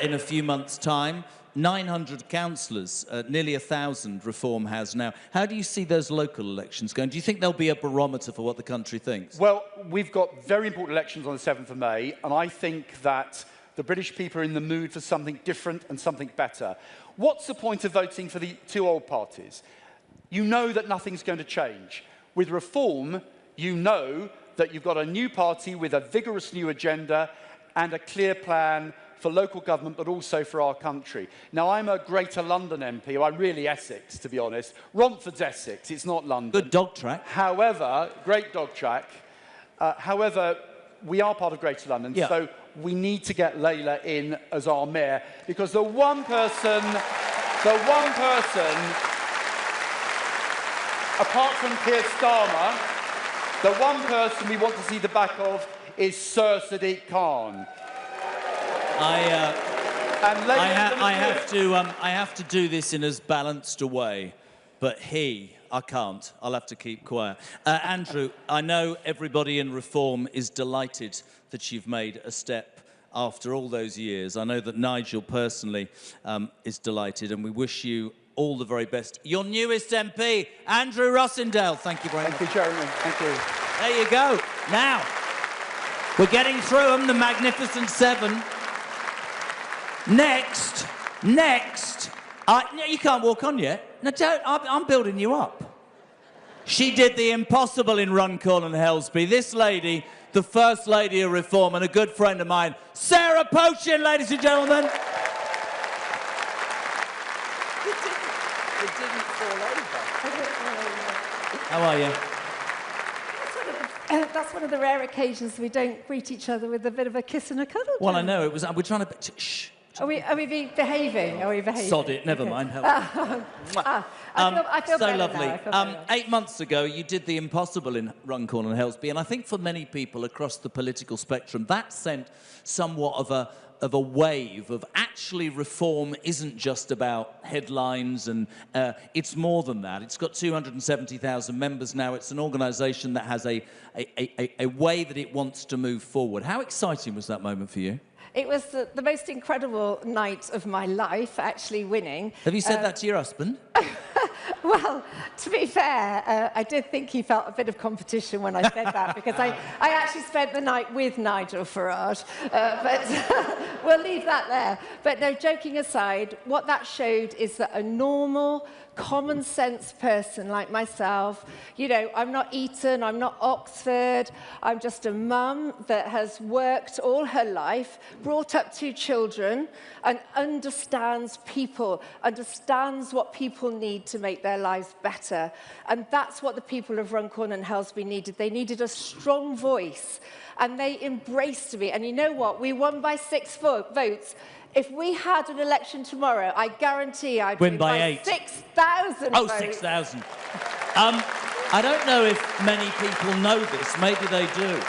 in a few months' time. 900 councillors, nearly 1,000 Reform has now. How do you see those local elections going? Do you think there'll be a barometer for what the country thinks? Well, we've got very important elections on the 7th of May, and I think that the British people are in the mood for something different and something better. What's the point of voting for the two old parties? You know that nothing's going to change. With Reform, you know that you've got a new party with a vigorous new agenda and a clear plan for local government, but also for our country. Now, I'm a Greater London MP, or I'm really Essex, to be honest. Romford's Essex, it's not London. Good dog track. However, great dog track. However, we are part of Greater London, so we need to get Layla in as our mayor, because the one person, apart from Keir Starmer, the one person we want to see the back of is Sir Sadiq Khan. I have to do this in as balanced a way, but I can't. I'll have to keep quiet. Andrew, I know everybody in Reform is delighted that you've made a step after all those years. I know that Nigel personally is delighted, and we wish you all the very best. Your newest MP, Andrew Rossendale. Thank you very much. Thank you, Jeremy. Thank you. There you go. Now, we're getting through them, the Magnificent Seven. Next, No, you can't walk on yet. No, don't. I'm building you up. She did the impossible in Runcorn and Helsby. This lady, the First Lady of Reform and a good friend of mine, Sarah Pochin, ladies and gentlemen. It didn't fall over. How are you? That's one of the rare occasions we don't greet each other with a bit of a kiss and a cuddle. Well, I know, it was. We're trying to... Shh. Are we behaving? Are we behaving? Sod it, never mind. I feel so lovely. Now. 8 months ago, you did the impossible in Runcorn and Helsby, and I think for many people across the political spectrum, that sent somewhat of a wave of actually reform isn't just about headlines, and it's more than that. It's got 270,000 members now. It's an organisation that has a way that it wants to move forward. How exciting was that moment for you? It was the most incredible night of my life, actually winning. Have you said that to your husband? Well, to be fair, I did think he felt a bit of competition when I said that, because I actually spent the night with Nigel Farage, but we'll leave that there. But no, joking aside, what that showed is that a normal, common-sense person like myself, you know, I'm not Eton, I'm not Oxford, I'm just a mum that has worked all her life, brought up 2 children, and understands people, understands what people need to make their lives better. And that's what the people of Runcorn and Helsby needed. They needed a strong voice, and they embraced me. And you know what? We won by 6 votes. If we had an election tomorrow, I guarantee I'd win by 8. 6,000 Oh, votes. 6,000. I don't know if many people know this, maybe they do,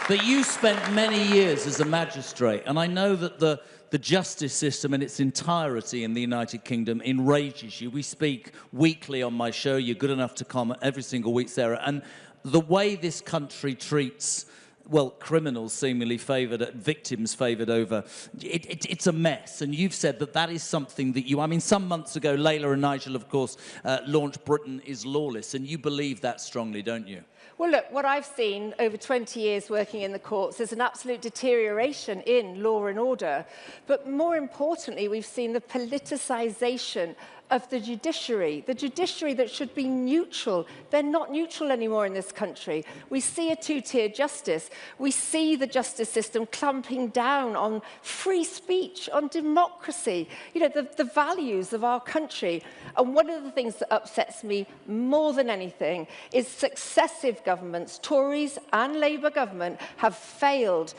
but you spent many years as a magistrate, and I know that the justice system in its entirety in the United Kingdom enrages you. We speak weekly on my show. You're good enough to comment every single week, Sarah, and the way this country treats, well, criminals seemingly favoured, victims favoured over. It's a mess, and you've said that that is something that you... I mean, some months ago, Layla and Nigel, of course, launched Britain is Lawless, and you believe that strongly, don't you? Well, look, what I've seen over 20 years working in the courts is an absolute deterioration in law and order. But more importantly, we've seen the politicisation of the judiciary that should be neutral. They're not neutral anymore in this country. We see a 2-tier justice. We see the justice system clamping down on free speech, on democracy, you know, the values of our country. And one of the things that upsets me more than anything is successive governments, Tories and Labour government, have failed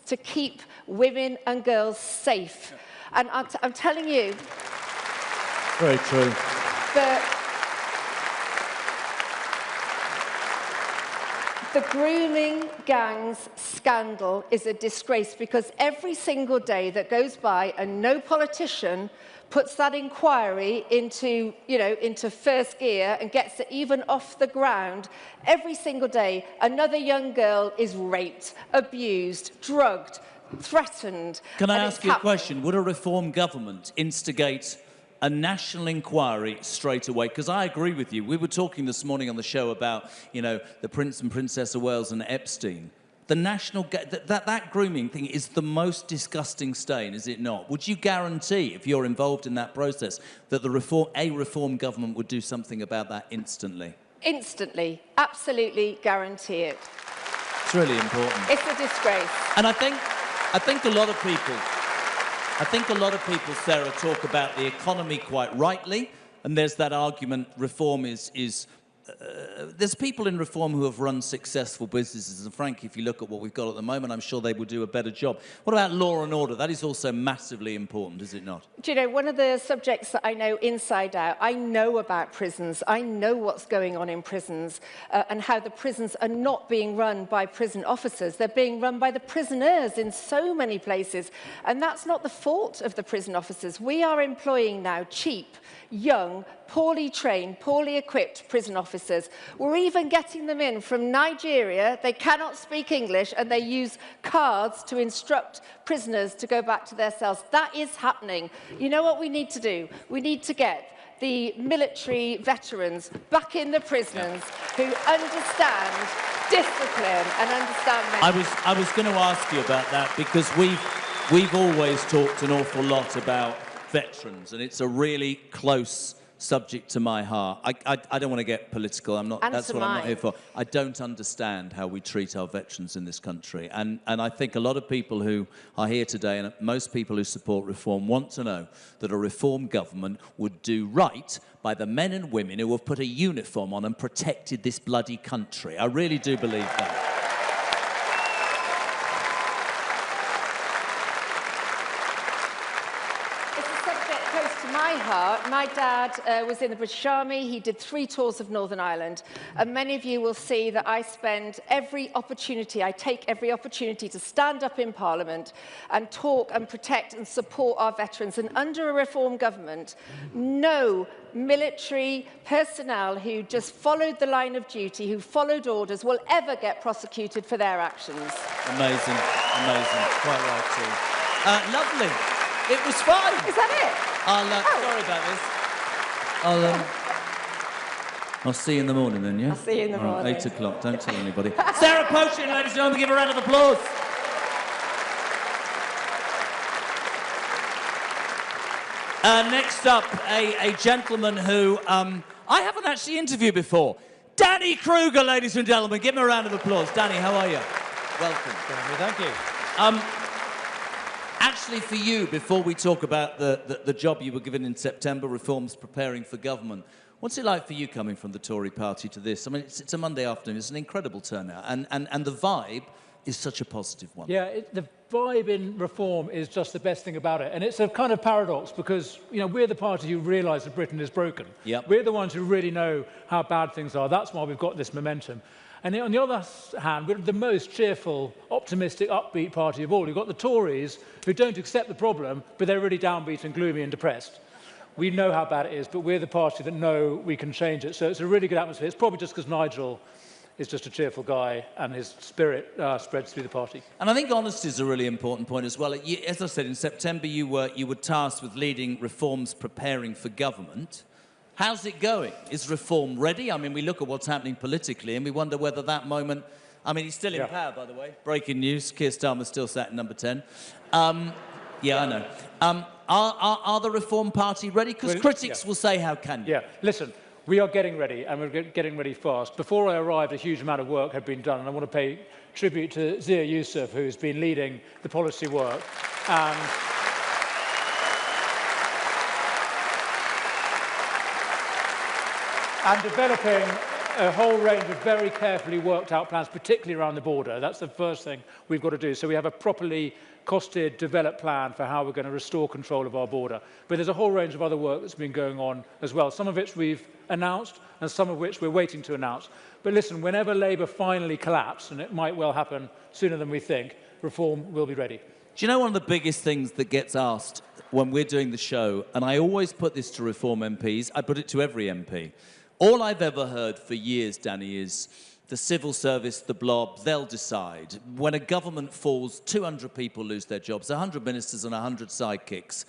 to keep women and girls safe. And I'm telling you, very true. The grooming gangs scandal is a disgrace, because every single day that goes by and no politician puts that inquiry into, you know, into first gear and gets it even off the ground, every single day another young girl is raped, abused, drugged, threatened. Can I ask you a question? Would a reform government instigate a national inquiry straight away? Because I agree with you. We were talking this morning on the show about, you know, the Prince and Princess of Wales and Epstein. The national... That grooming thing is the most disgusting stain, is it not? Would you guarantee, if you're involved in that process, that a reform government would do something about that instantly? Instantly. Absolutely guarantee it. It's really important. It's a disgrace. And I think a lot of people... Sarah, talk about the economy quite rightly, and there's that argument reform is there's people in reform who have run successful businesses, and frankly, if you look at what we've got at the moment, I'm sure they will do a better job. What about law and order? That is also massively important, is it not? Do you know, one of the subjects that I know inside out, I know about prisons, I know what's going on in prisons, and how the prisons are not being run by prison officers, they're being run by the prisoners in so many places, and that's not the fault of the prison officers. We are employing now cheap, young, poorly trained, poorly equipped prison officers. We're even getting them in from Nigeria. They cannot speak English, and they use cards to instruct prisoners to go back to their cells. That is happening. You know what we need to do? We need to get the military veterans back in the prisons who understand discipline and understand... I was going to ask you about that, because we've always talked an awful lot about veterans, and it's a really close subject to my heart. I don't want to get political. I'm not. That's what I'm not here for. I don't understand how we treat our veterans in this country, and I think a lot of people who are here today, and most people who support reform, want to know that a reform government would do right by the men and women who have put a uniform on and protected this bloody country. I really do believe that. My heart. My dad was in the British Army. He did 3 tours of Northern Ireland. And many of you will see that I spend every opportunity, I take every opportunity to stand up in Parliament and talk and protect and support our veterans. And under a reform government, no military personnel who just followed the line of duty, who followed orders, will ever get prosecuted for their actions. Amazing, amazing. Quite right, too. Lovely. It was fine. Is that it? Sorry about this. I'll see you in the morning then, yeah? I'll see you in the morning. 8 o'clock, don't tell anybody. Sarah Potion, ladies and gentlemen, give a round of applause. Next up, a gentleman who I haven't actually interviewed before. Danny Kruger, ladies and gentlemen. Give him a round of applause. Danny, how are you? Welcome. Thank you. Actually, for you, before we talk about the job you were given in September, reforms preparing for government, what's it like for you coming from the Tory party to this? I mean, it's a Monday afternoon. It's an incredible turnout. And the vibe is such a positive one. Yeah, the vibe in reform is just the best thing about it. And it's a kind of paradox because, you know, we're the party who realise that Britain is broken. Yep. We're the ones who really know how bad things are. That's why we've got this momentum. And on the other hand, we're the most cheerful, optimistic, upbeat party of all. You've got the Tories who don't accept the problem, but they're really downbeat and gloomy and depressed. We know how bad it is, but we're the party that know we can change it. So it's a really good atmosphere. It's probably just because Nigel is just a cheerful guy and his spirit spreads through the party. And I think honesty is a really important point as well. As I said, in September you were tasked with leading reforms preparing for government. How's it going? Is reform ready? I mean, we look at what's happening politically and we wonder whether that moment... I mean, he's still in power, by the way. Breaking news, Keir Starmer still sat at number 10. Yeah, I know. Are the Reform Party ready? Because critics will say, how can you? Yeah, listen, we are getting ready, and we're getting ready fast. Before I arrived, a huge amount of work had been done, and I want to pay tribute to Zia Youssef, who's been leading the policy work. And developing a whole range of very carefully worked out plans, particularly around the border. That's the first thing we've got to do. So we have a properly costed, developed plan for how we're going to restore control of our border. But there's a whole range of other work that's been going on as well, some of which we've announced and some of which we're waiting to announce. But listen, whenever Labour finally collapse, and it might well happen sooner than we think, reform will be ready. Do you know one of the biggest things that gets asked when we're doing the show, and I always put this to Reform MPs, I put it to every MP, all I've ever heard for years, Danny, is the civil service, the blob, they'll decide. When a government falls, 200 people lose their jobs, 100 ministers and 100 sidekicks,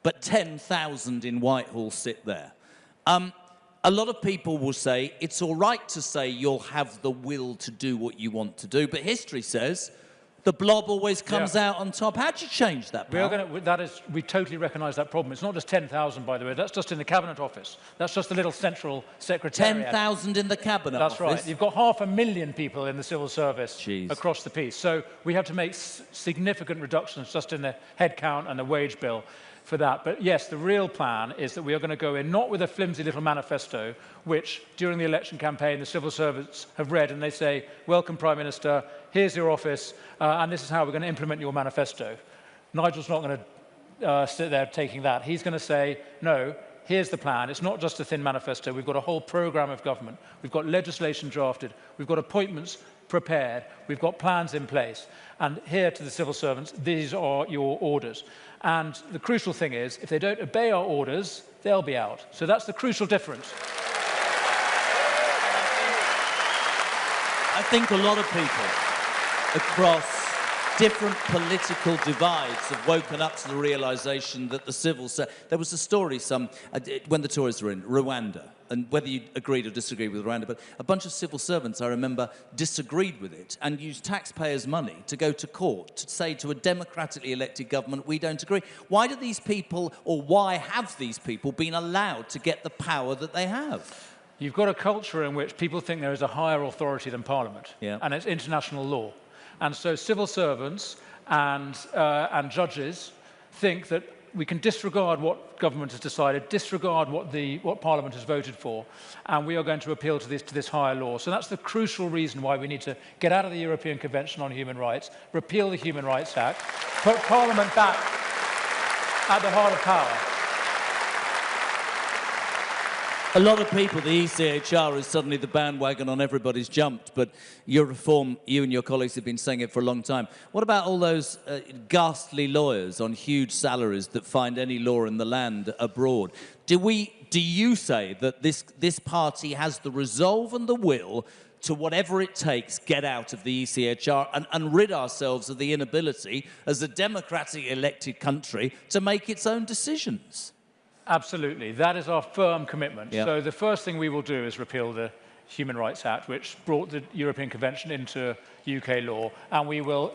but 10,000 in Whitehall sit there. A lot of people will say, it's all right to say you'll have the will to do what you want to do, but history says the blob always comes out on top. How do you change that, pal? We totally recognise that problem. It's not just 10,000, by the way. That's just in the Cabinet Office. That's just the little central secretariat. 10,000 in the Cabinet Office? That's right. You've got 500,000 people in the civil service across the piece. So we have to make significant reductions just in the headcount and the wage bill for that. But yes, the real plan is that we are going to go in not with a flimsy little manifesto, which during the election campaign the civil servants have read and they say, welcome Prime Minister, here's your office, and this is how we're going to implement your manifesto. Nigel's not going to sit there taking that. He's going to say, no, here's the plan. It's not just a thin manifesto. We've got a whole programme of government. We've got legislation drafted. We've got appointments prepared. We've got plans in place. And here to the civil servants, these are your orders. And the crucial thing is, if they don't obey our orders, they'll be out. So that's the crucial difference. I think a lot of people across different political divides have woken up to the realisation that the civil service... There was a story when the Tories were in Rwanda, and whether you agreed or disagreed with Rwanda, but a bunch of civil servants, I remember, disagreed with it and used taxpayers' money to go to court to say to a democratically elected government, we don't agree. Why do these people, or why have these people been allowed to get the power that they have? You've got a culture in which people think there is a higher authority than Parliament, and it's international law. And so civil servants and judges think that we can disregard what government has decided, disregard what Parliament has voted for, and we are going to appeal to this higher law. So that's the crucial reason why we need to get out of the European Convention on Human Rights, repeal the Human Rights Act, put Parliament back at the heart of power. A lot of people, the ECHR is suddenly the bandwagon on everybody's jumped, but your reform, you and your colleagues have been saying it for a long time. What about all those ghastly lawyers on huge salaries that find any law in the land abroad? Do you say that this party has the resolve and the will to, whatever it takes, get out of the ECHR and rid ourselves of the inability, as a democratically elected country, to make its own decisions? Absolutely. That is our firm commitment. Yep. So the first thing we will do is repeal the Human Rights Act, which brought the European Convention into UK law, and we will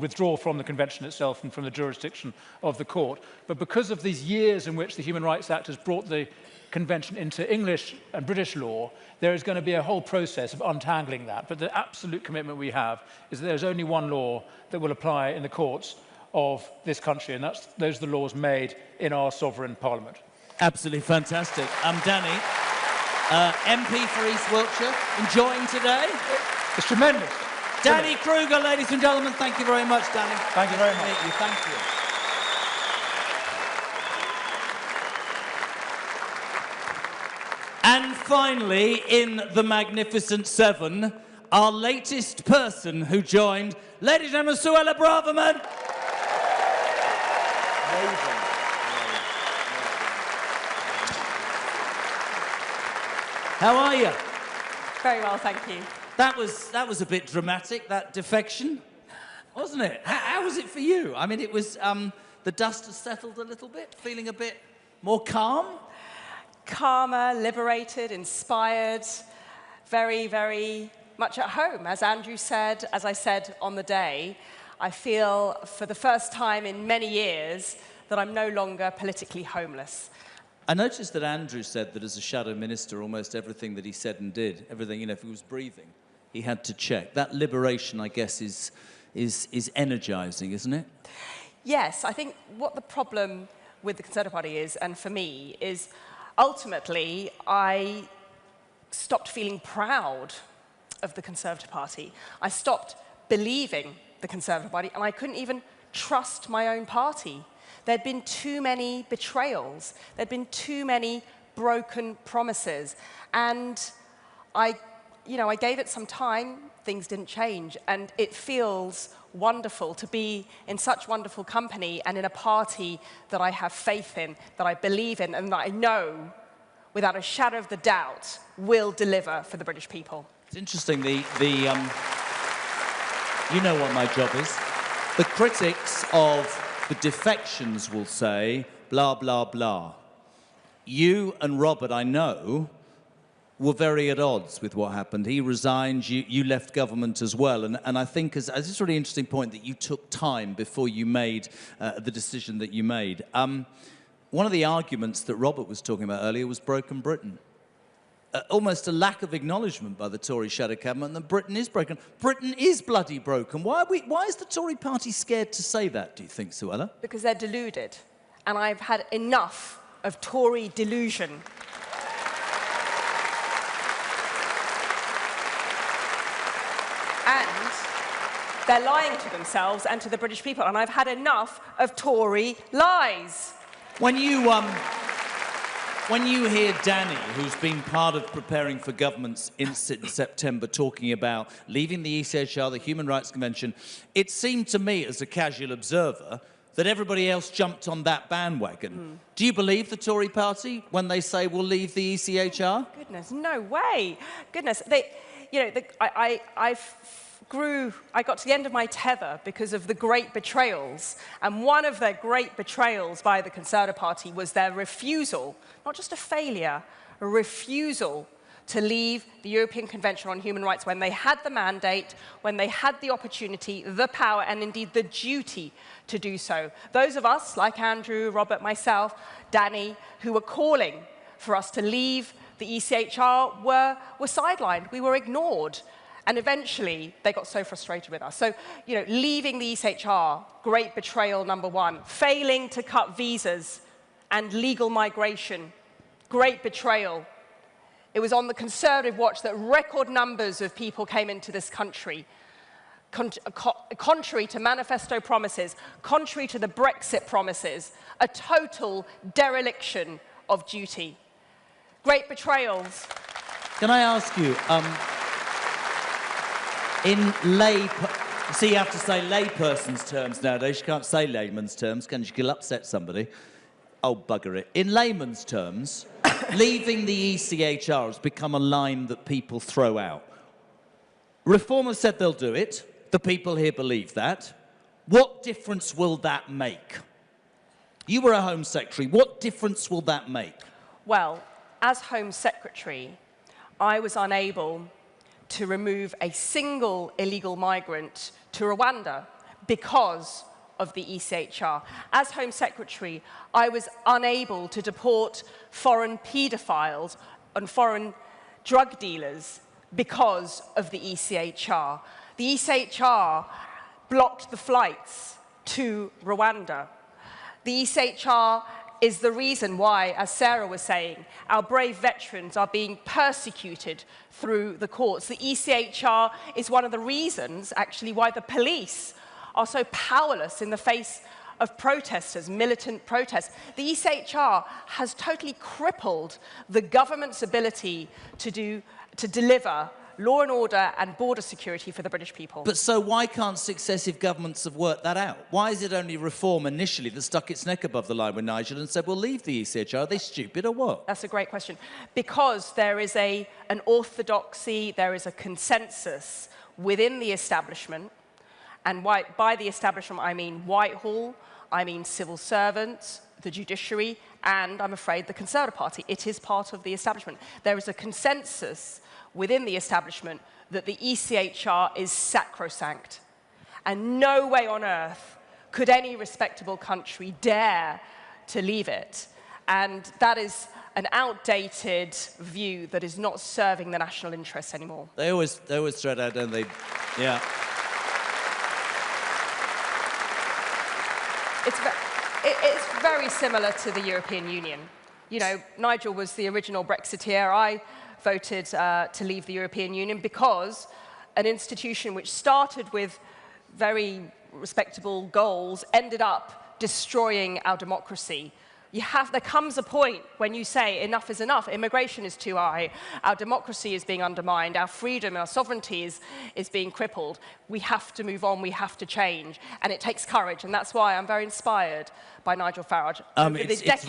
withdraw from the Convention itself and from the jurisdiction of the court. But because of these years in which the Human Rights Act has brought the Convention into English and British law, there is going to be a whole process of untangling that. But the absolute commitment we have is that there's only one law that will apply in the courts of this country, and those are the laws made in our sovereign parliament. Absolutely fantastic. Danny, MP for East Wiltshire, enjoying today? It's tremendous. Danny Kruger, ladies and gentlemen, thank you very much, Danny. Thank you very much. Thank you. And finally, in the Magnificent Seven, our latest person who joined, ladies and gentlemen, Suella Braverman. How are you? Very well, thank you. That was a bit dramatic, that defection, wasn't it? How was it for you? I mean, it was, the dust has settled a little bit, feeling a bit more calm? Calmer, liberated, inspired, very, very much at home. As Andrew said, as I said on the day, I feel for the first time in many years that I'm no longer politically homeless. I noticed that Andrew said that as a shadow minister, almost everything that he said and did, everything, you know, if he was breathing, he had to check. That liberation, I guess, is energising, isn't it? Yes, I think what the problem with the Conservative Party is, and for me, is ultimately I stopped feeling proud of the Conservative Party. I stopped believing the Conservative Party, and I couldn't even trust my own party. There'd been too many betrayals. There'd been too many broken promises. And I gave it some time. Things didn't change. And it feels wonderful to be in such wonderful company and in a party that I have faith in, that I believe in, and that I know, without a shadow of the doubt, will deliver for the British people. It's interesting, you know what my job is. The critics of the defections will say, blah, blah, blah. You and Robert, I know, were very at odds with what happened. He resigned, you left government as well. And I think, as it's a really interesting point, that you took time before you made the decision that you made. One of the arguments that Robert was talking about earlier was broken Britain. Almost a lack of acknowledgement by the Tory shadow cabinet that Britain is broken. Britain is bloody broken. Why is the Tory party scared to say that, do you think, Suella? Because they're deluded. And I've had enough of Tory delusion. And they're lying to themselves and to the British people. And I've had enough of Tory lies. When you hear Danny, who's been part of preparing for government's in September, talking about leaving the ECHR, the Human Rights Convention, it seemed to me, as a casual observer, that everybody else jumped on that bandwagon. Do you believe the Tory party when they say we'll leave the ECHR? Goodness, no way. Goodness, I got to the end of my tether because of the great betrayals. And one of their great betrayals by the Conservative Party was their refusal, not just a failure, a refusal to leave the European Convention on Human Rights when they had the mandate, when they had the opportunity, the power, and indeed the duty to do so. Those of us, like Andrew, Robert, myself, Danny, who were calling for us to leave the ECHR were sidelined. We were ignored. And eventually, they got so frustrated with us. So, you know, leaving the ECHR, great betrayal number one. Failing to cut visas and legal migration, great betrayal. It was on the Conservative watch that record numbers of people came into this country, contrary to manifesto promises, contrary to the Brexit promises, a total dereliction of duty. Great betrayals. Can I ask you, see, you have to say layperson's terms nowadays. You can't say layman's terms, can you? You'll upset somebody. Oh, bugger it. In layman's terms, leaving the ECHR has become a line that people throw out. Reformers said they'll do it. The people here believe that. What difference will that make? You were a Home Secretary. What difference will that make? Well, as Home Secretary, I was unable to remove a single illegal migrant to Rwanda because of the ECHR. As Home Secretary, I was unable to deport foreign paedophiles and foreign drug dealers because of the ECHR. The ECHR blocked the flights to Rwanda. The ECHR is the reason why, as Sarah was saying, our brave veterans are being persecuted through the courts. The ECHR is one of the reasons, actually, why the police are so powerless in the face of protesters, militant protests. The ECHR has totally crippled the government's ability to deliver law and order and border security for the British people. But so why can't successive governments have worked that out? Why is it only Reform initially that stuck its neck above the line with Nigel and said, we'll leave the ECHR? Are they stupid or what? That's a great question. Because there is an orthodoxy, there is a consensus within the establishment, and by the establishment I mean Whitehall, I mean civil servants, the judiciary, and I'm afraid the Conservative Party. It is part of the establishment. There is a consensus within the establishment that the ECHR is sacrosanct. And no way on earth could any respectable country dare to leave it. And that is an outdated view that is not serving the national interest anymore. They always thread out, don't they? Yeah. It's very similar to the European Union. You know, Nigel was the original Brexiteer. I voted to leave the European Union because an institution which started with very respectable goals ended up destroying our democracy. There comes a point when you say enough is enough, immigration is too high, our democracy is being undermined, our freedom, our sovereignty is being crippled. We have to move on, we have to change, and it takes courage, and that's why I'm very inspired by Nigel Farage. It's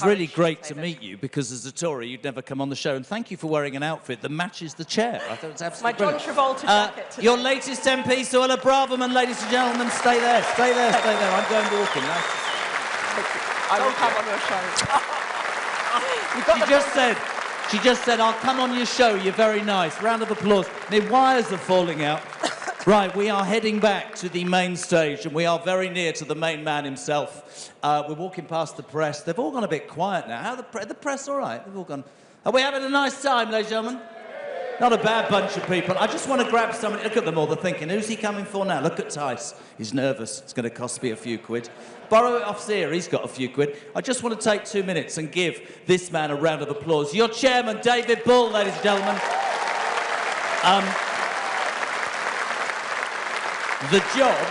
really great to meet you, because as a Tory, you'd never come on the show, and thank you for wearing an outfit that matches the chair. I thought it was absolutely My John Travolta jacket today. Your latest MP, Suella Braverman, ladies and gentlemen, stay there, stay there, stay there. I'm going walking. I will come on your show. She just said, I'll come on your show, you're very nice. Round of applause. The wires are falling out. Right, we are heading back to the main stage, and we are very near to the main man himself. We're walking past the press. They've all gone a bit quiet now. How the press all right? They've all gone... Are we having a nice time, ladies and gentlemen? Not a bad bunch of people. I just want to grab somebody. Look at them all. They're thinking, who's he coming for now? Look at Tice. He's nervous. It's going to cost me a few quid. Borrow it off here. He's got a few quid. I just want to take 2 minutes and give this man a round of applause. Your chairman, David Bull, ladies and gentlemen. The job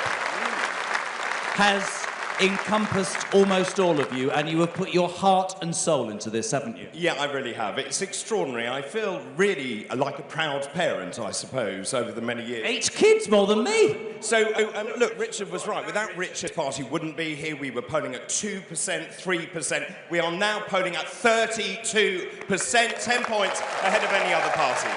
has encompassed almost all of you, and you have put your heart and soul into this, haven't you? Yeah, I really have. It's extraordinary. I feel really like a proud parent, I suppose, over the many years. 8 kids more than me. So, look, Richard was right. Without Richard, party wouldn't be here. We were polling at 2%, 3%. We are now polling at 32%, 10 points ahead of any other party.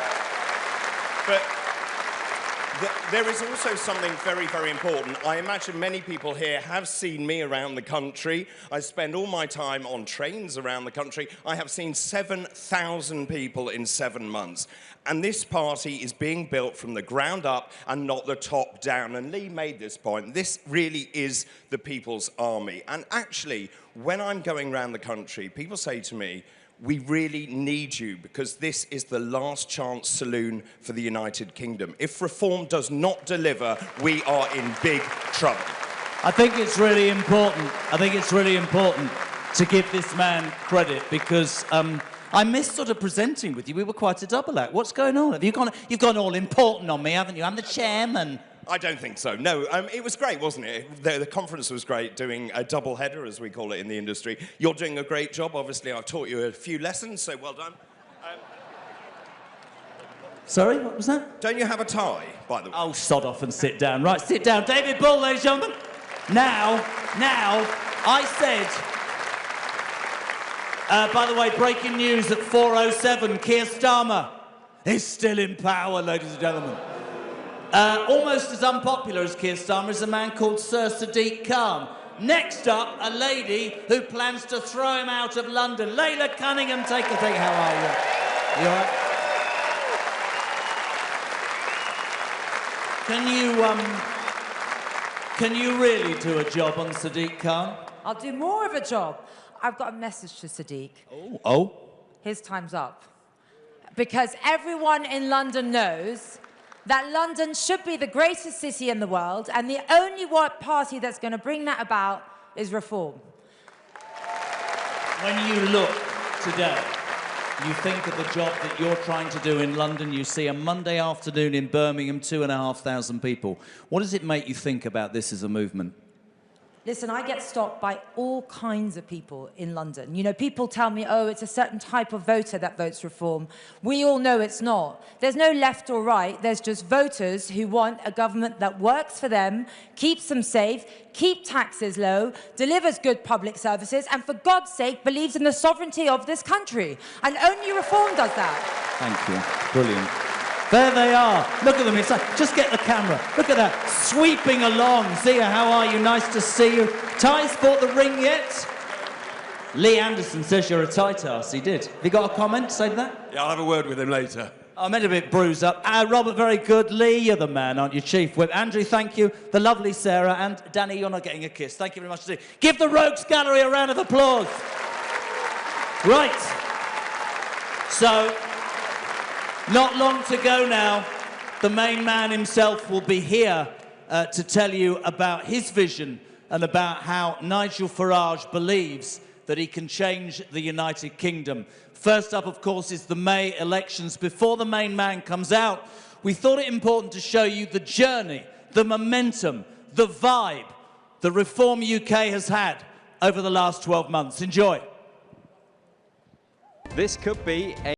There is also something very, very important. I imagine many people here have seen me around the country. I spend all my time on trains around the country. I have seen 7,000 people in 7 months. And this party is being built from the ground up and not the top down. And Lee made this point. This really is the people's army. And actually, when I'm going around the country, people say to me, we really need you because this is the last chance saloon for the United Kingdom. If reform does not deliver, we are in big trouble. I think it's really important. I think it's really important to give this man credit because I missed sort of presenting with you. We were quite a double act. What's going on? You've gone all important on me, haven't you? I'm the chairman. I don't think so, no. It was great, wasn't it? The conference was great, doing a double header, as we call it in the industry. You're doing a great job. Obviously, I've taught you a few lessons, so well done. Sorry, what was that? Don't you have a tie, by the way? Oh, sod off and sit down. Right, sit down. David Bull, ladies and gentlemen. Now, I said... by the way, breaking news at 4:07, Keir Starmer is still in power, ladies and gentlemen. Almost as unpopular as Keir Starmer is a man called Sir Sadiq Khan. Next up, a lady who plans to throw him out of London. Layla Cunningham, take a thing. How are you? You all right? Can you really do a job on Sadiq Khan? I'll do more of a job. I've got a message to Sadiq. Oh? His time's up. Because everyone in London knows that London should be the greatest city in the world, and the only party that's going to bring that about is reform. When you look today, you think of the job that you're trying to do in London, you see a Monday afternoon in Birmingham, 2,500 people. What does it make you think about this as a movement? Listen, I get stopped by all kinds of people in London. You know, people tell me, oh, it's a certain type of voter that votes reform. We all know it's not. There's no left or right. There's just voters who want a government that works for them, keeps them safe, keeps taxes low, delivers good public services, and for God's sake, believes in the sovereignty of this country. And only reform does that. Thank you. Brilliant. There they are. Look at them. It's like, just get the camera. Look at that. Sweeping along. Zia, how are you? Nice to see you. Ty's bought the ring yet? Lee Anderson says you're a tight ass. He did. Have you got a comment to say to that? Yeah, I'll have a word with him later. I'm a bit bruised up. Robert, very good. Lee, you're the man, aren't you? Chief Whip. Andrew, thank you. The lovely Sarah. And Danny, you're not getting a kiss. Thank you very much indeed. Give the Rogues Gallery a round of applause. Right. So... not long to go now. The main man himself will be here to tell you about his vision and about how Nigel Farage believes that he can change the United Kingdom. First up, of course, is the May elections. Before the main man comes out, we thought it important to show you the journey, the momentum, the vibe that Reform UK has had over the last 12 months. Enjoy. This could be a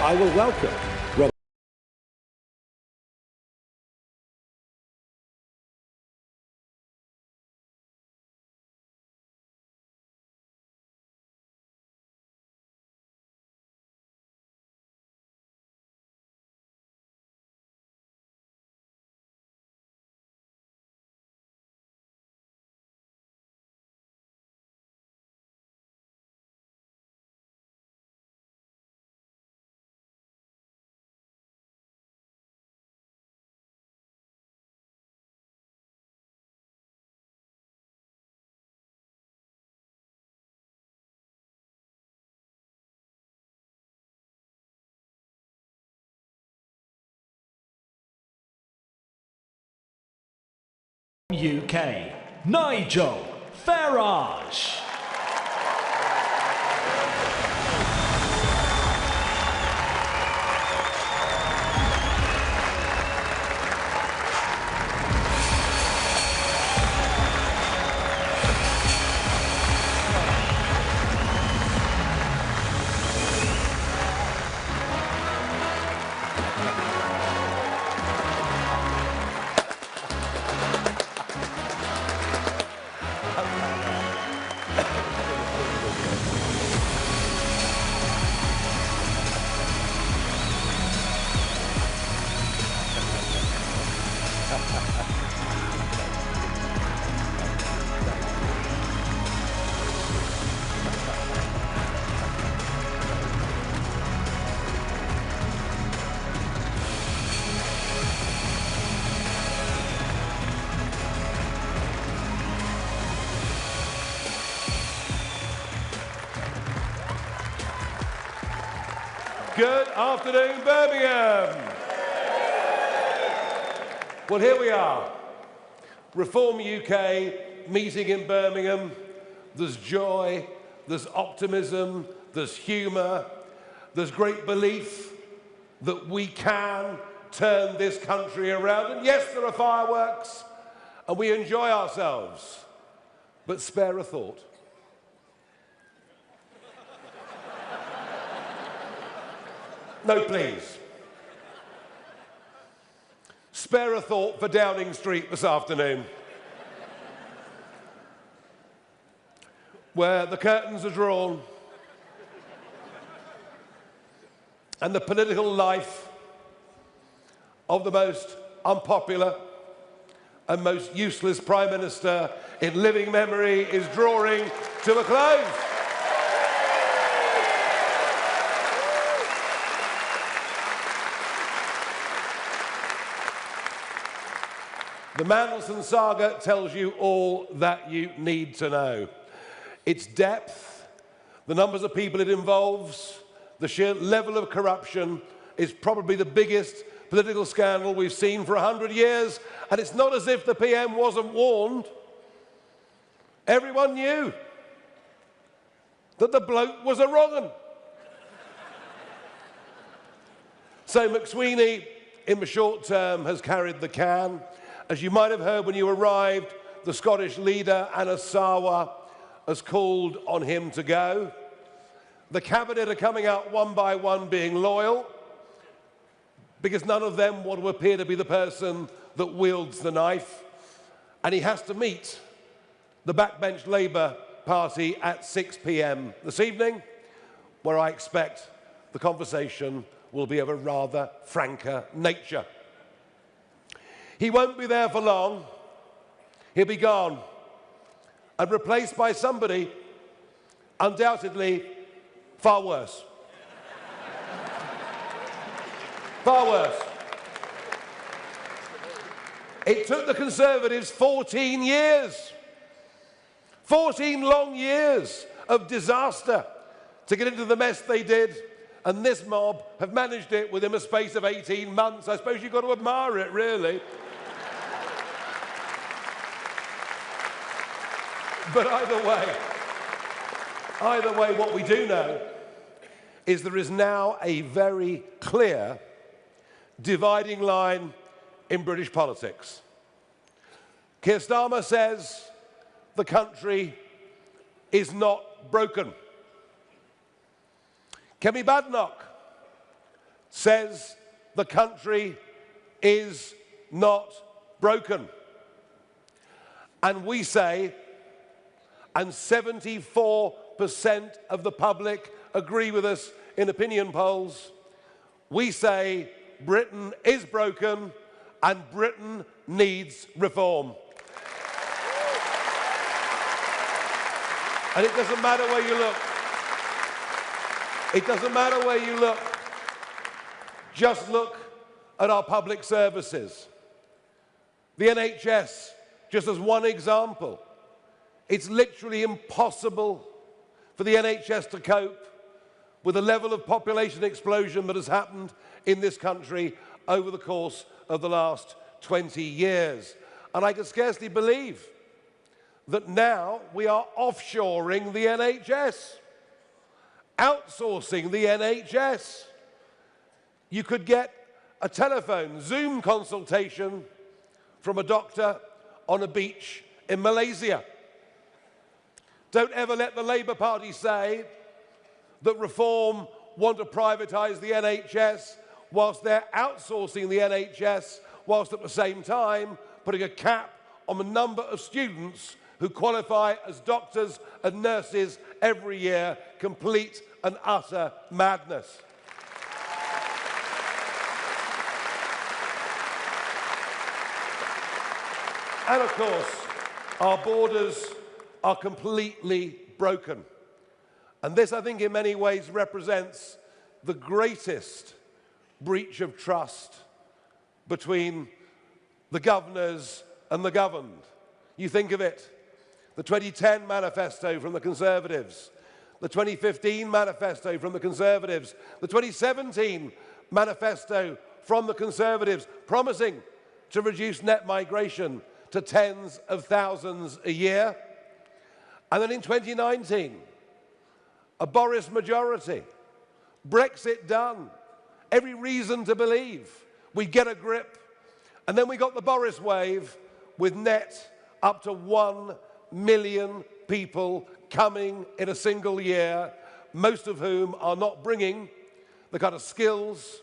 I will welcome Robert. UK, Nigel Farage. Good afternoon, Birmingham. Well, here we are. Reform UK meeting in Birmingham. There's joy, there's optimism, there's humour, there's great belief that we can turn this country around. And yes, there are fireworks, and we enjoy ourselves. But spare a thought. No, please. Spare a thought for Downing Street this afternoon, where the curtains are drawn and the political life of the most unpopular and most useless Prime Minister in living memory is drawing to a close. The Mandelson saga tells you all that you need to know. Its depth, the numbers of people it involves, the sheer level of corruption is probably the biggest political scandal we've seen for 100 years. And it's not as if the PM wasn't warned. Everyone knew that the bloke was a wrong 'un. So McSweeney, in the short term, has carried the can. As you might have heard when you arrived, the Scottish leader, Anna Sarwar, has called on him to go. The cabinet are coming out one by one being loyal, because none of them want to appear to be the person that wields the knife. And he has to meet the backbench Labour Party at 6 p.m. this evening, where I expect the conversation will be of a rather franker nature. He won't be there for long. He'll be gone and replaced by somebody undoubtedly far worse. Far worse. It took the Conservatives 14 years, 14 long years of disaster to get into the mess they did, and this mob have managed it within a space of 18 months. I suppose you've got to admire it, really. But either way, what we do know is there is now a very clear dividing line in British politics. Keir Starmer says the country is not broken. Kemi Badenoch says the country is not broken. And we say, and 74% of the public agree with us in opinion polls, we say Britain is broken and Britain needs reform. And it doesn't matter where you look. It doesn't matter where you look. Just look at our public services. The NHS, just as one example. It's literally impossible for the NHS to cope with the level of population explosion that has happened in this country over the course of the last 20 years. And I can scarcely believe that now we are offshoring the NHS, outsourcing the NHS. You could get a telephone Zoom consultation from a doctor on a beach in Malaysia. Don't ever let the Labour Party say that Reform want to privatise the NHS whilst they're outsourcing the NHS, whilst at the same time putting a cap on the number of students who qualify as doctors and nurses every year. Complete and utter madness. And of course, our borders are completely broken. And this, I think, in many ways represents the greatest breach of trust between the governors and the governed. You think of it, the 2010 manifesto from the Conservatives, the 2015 manifesto from the Conservatives, the 2017 manifesto from the Conservatives, promising to reduce net migration to tens of thousands a year. And then in 2019, a Boris majority, Brexit done, every reason to believe we'd get a grip. And then we got the Boris wave with net up to 1 million people coming in a single year, most of whom are not bringing the kind of skills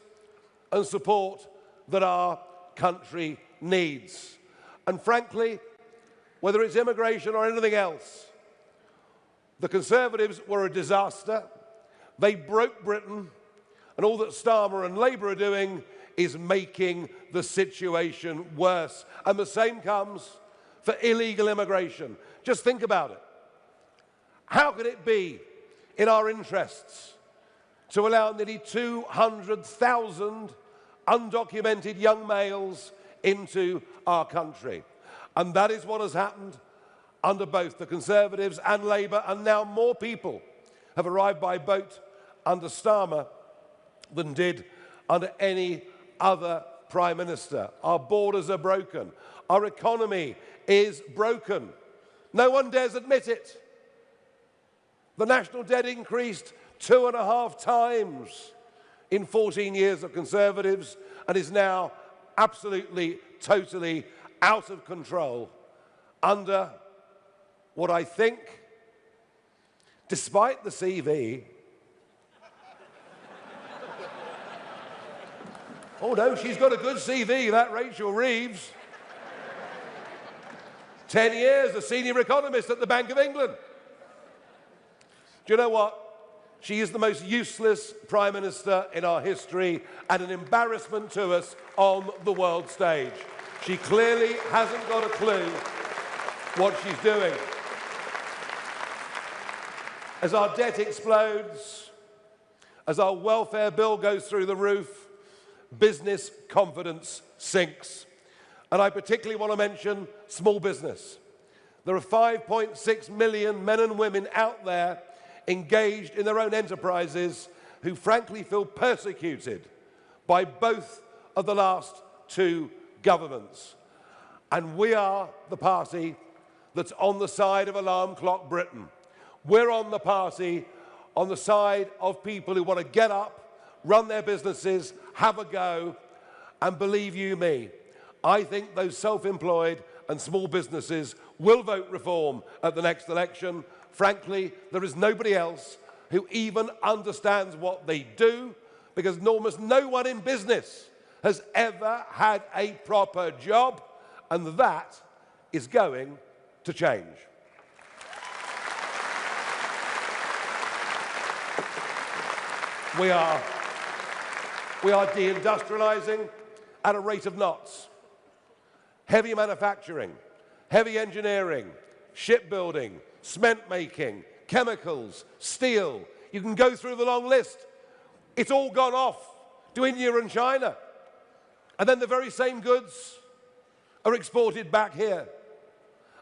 and support that our country needs. And frankly, whether it's immigration or anything else, the Conservatives were a disaster. They broke Britain, and all that Starmer and Labour are doing is making the situation worse. And the same comes for illegal immigration. Just think about it. How could it be in our interests to allow nearly 200,000 undocumented young males into our country? And that is what has happened under both the Conservatives and Labour, and now more people have arrived by boat under Starmer than did under any other Prime Minister. Our borders are broken. Our economy is broken. No one dares admit it. The national debt increased 2.5 times in 14 years of Conservatives and is now absolutely, totally out of control under what I think, despite the CV, oh no, she's got a good CV, that Rachel Reeves. 10 years, a senior economist at the Bank of England. Do you know what? She is the most useless Prime Minister in our history and an embarrassment to us on the world stage. She clearly hasn't got a clue what she's doing. As our debt explodes, as our welfare bill goes through the roof, business confidence sinks. And I particularly want to mention small business. There are 5.6 million men and women out there engaged in their own enterprises who frankly feel persecuted by both of the last two governments. And we are the party that's on the side of Alarm Clock Britain. We're on the party on the side of people who want to get up, run their businesses, have a go, and believe you me, I think those self-employed and small businesses will vote Reform at the next election. Frankly, there is nobody else who even understands what they do, because almost no one in business has ever had a proper job, and that is going to change. We are deindustrializing at a rate of knots. Heavy manufacturing, heavy engineering, shipbuilding, cement making, chemicals, steel. You can go through the long list. It's all gone off to India and China. And then the very same goods are exported back here.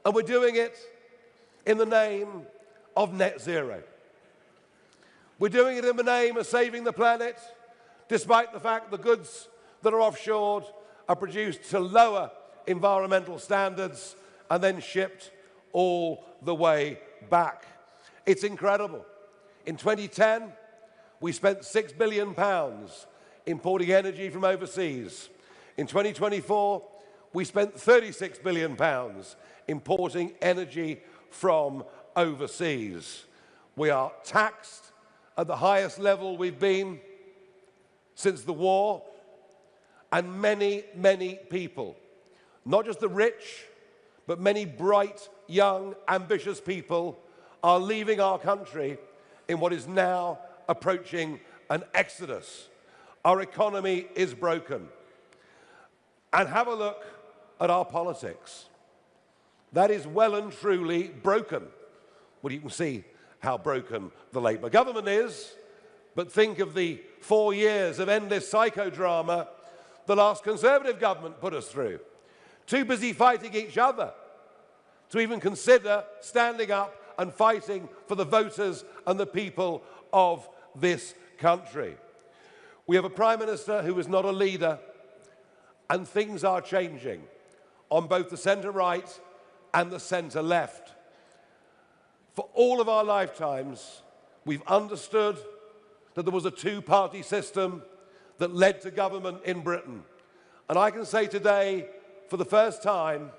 And we're doing it in the name of net zero. We're doing it in the name of saving the planet, despite the fact the goods that are offshored are produced to lower environmental standards and then shipped all the way back. It's incredible. In 2010, we spent £6 billion importing energy from overseas. In 2024, we spent £36 billion importing energy from overseas. We are taxed at the highest level we've been since the war, and many, many people, not just the rich, but many bright, young, ambitious people are leaving our country in what is now approaching an exodus. Our economy is broken. And have a look at our politics. That is well and truly broken. Well, you can see how broken the Labour government is, but think of the 4 years of endless psychodrama the last Conservative government put us through. Too busy fighting each other to even consider standing up and fighting for the voters and the people of this country. We have a Prime Minister who is not a leader, and things are changing on both the centre-right and the centre-left. For all of our lifetimes, we've understood that there was a two-party system that led to government in Britain. And I can say today, for the first time,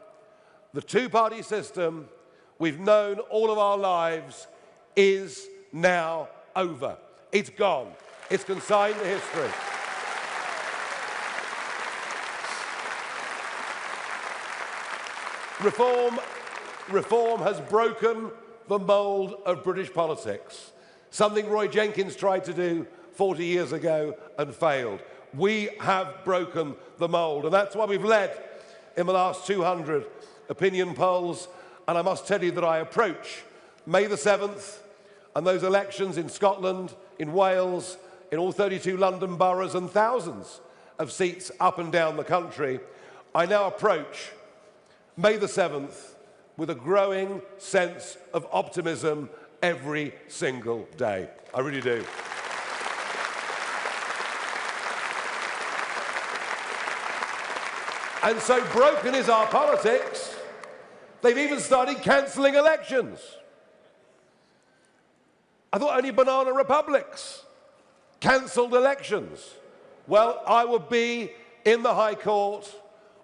the two-party system we've known all of our lives is now over. It's gone. It's consigned to history. Reform has broken the mould of British politics, something Roy Jenkins tried to do 40 years ago and failed. We have broken the mould, and that's why we've led in the last 200 opinion polls. And I must tell you that I approach May the 7th and those elections in Scotland, in Wales, in all 32 London boroughs and thousands of seats up and down the country. I now approach May the 7th with a growing sense of optimism every single day. I really do. And so broken is our politics, they've even started cancelling elections. I thought only banana republics cancelled elections. Well, I will be in the High Court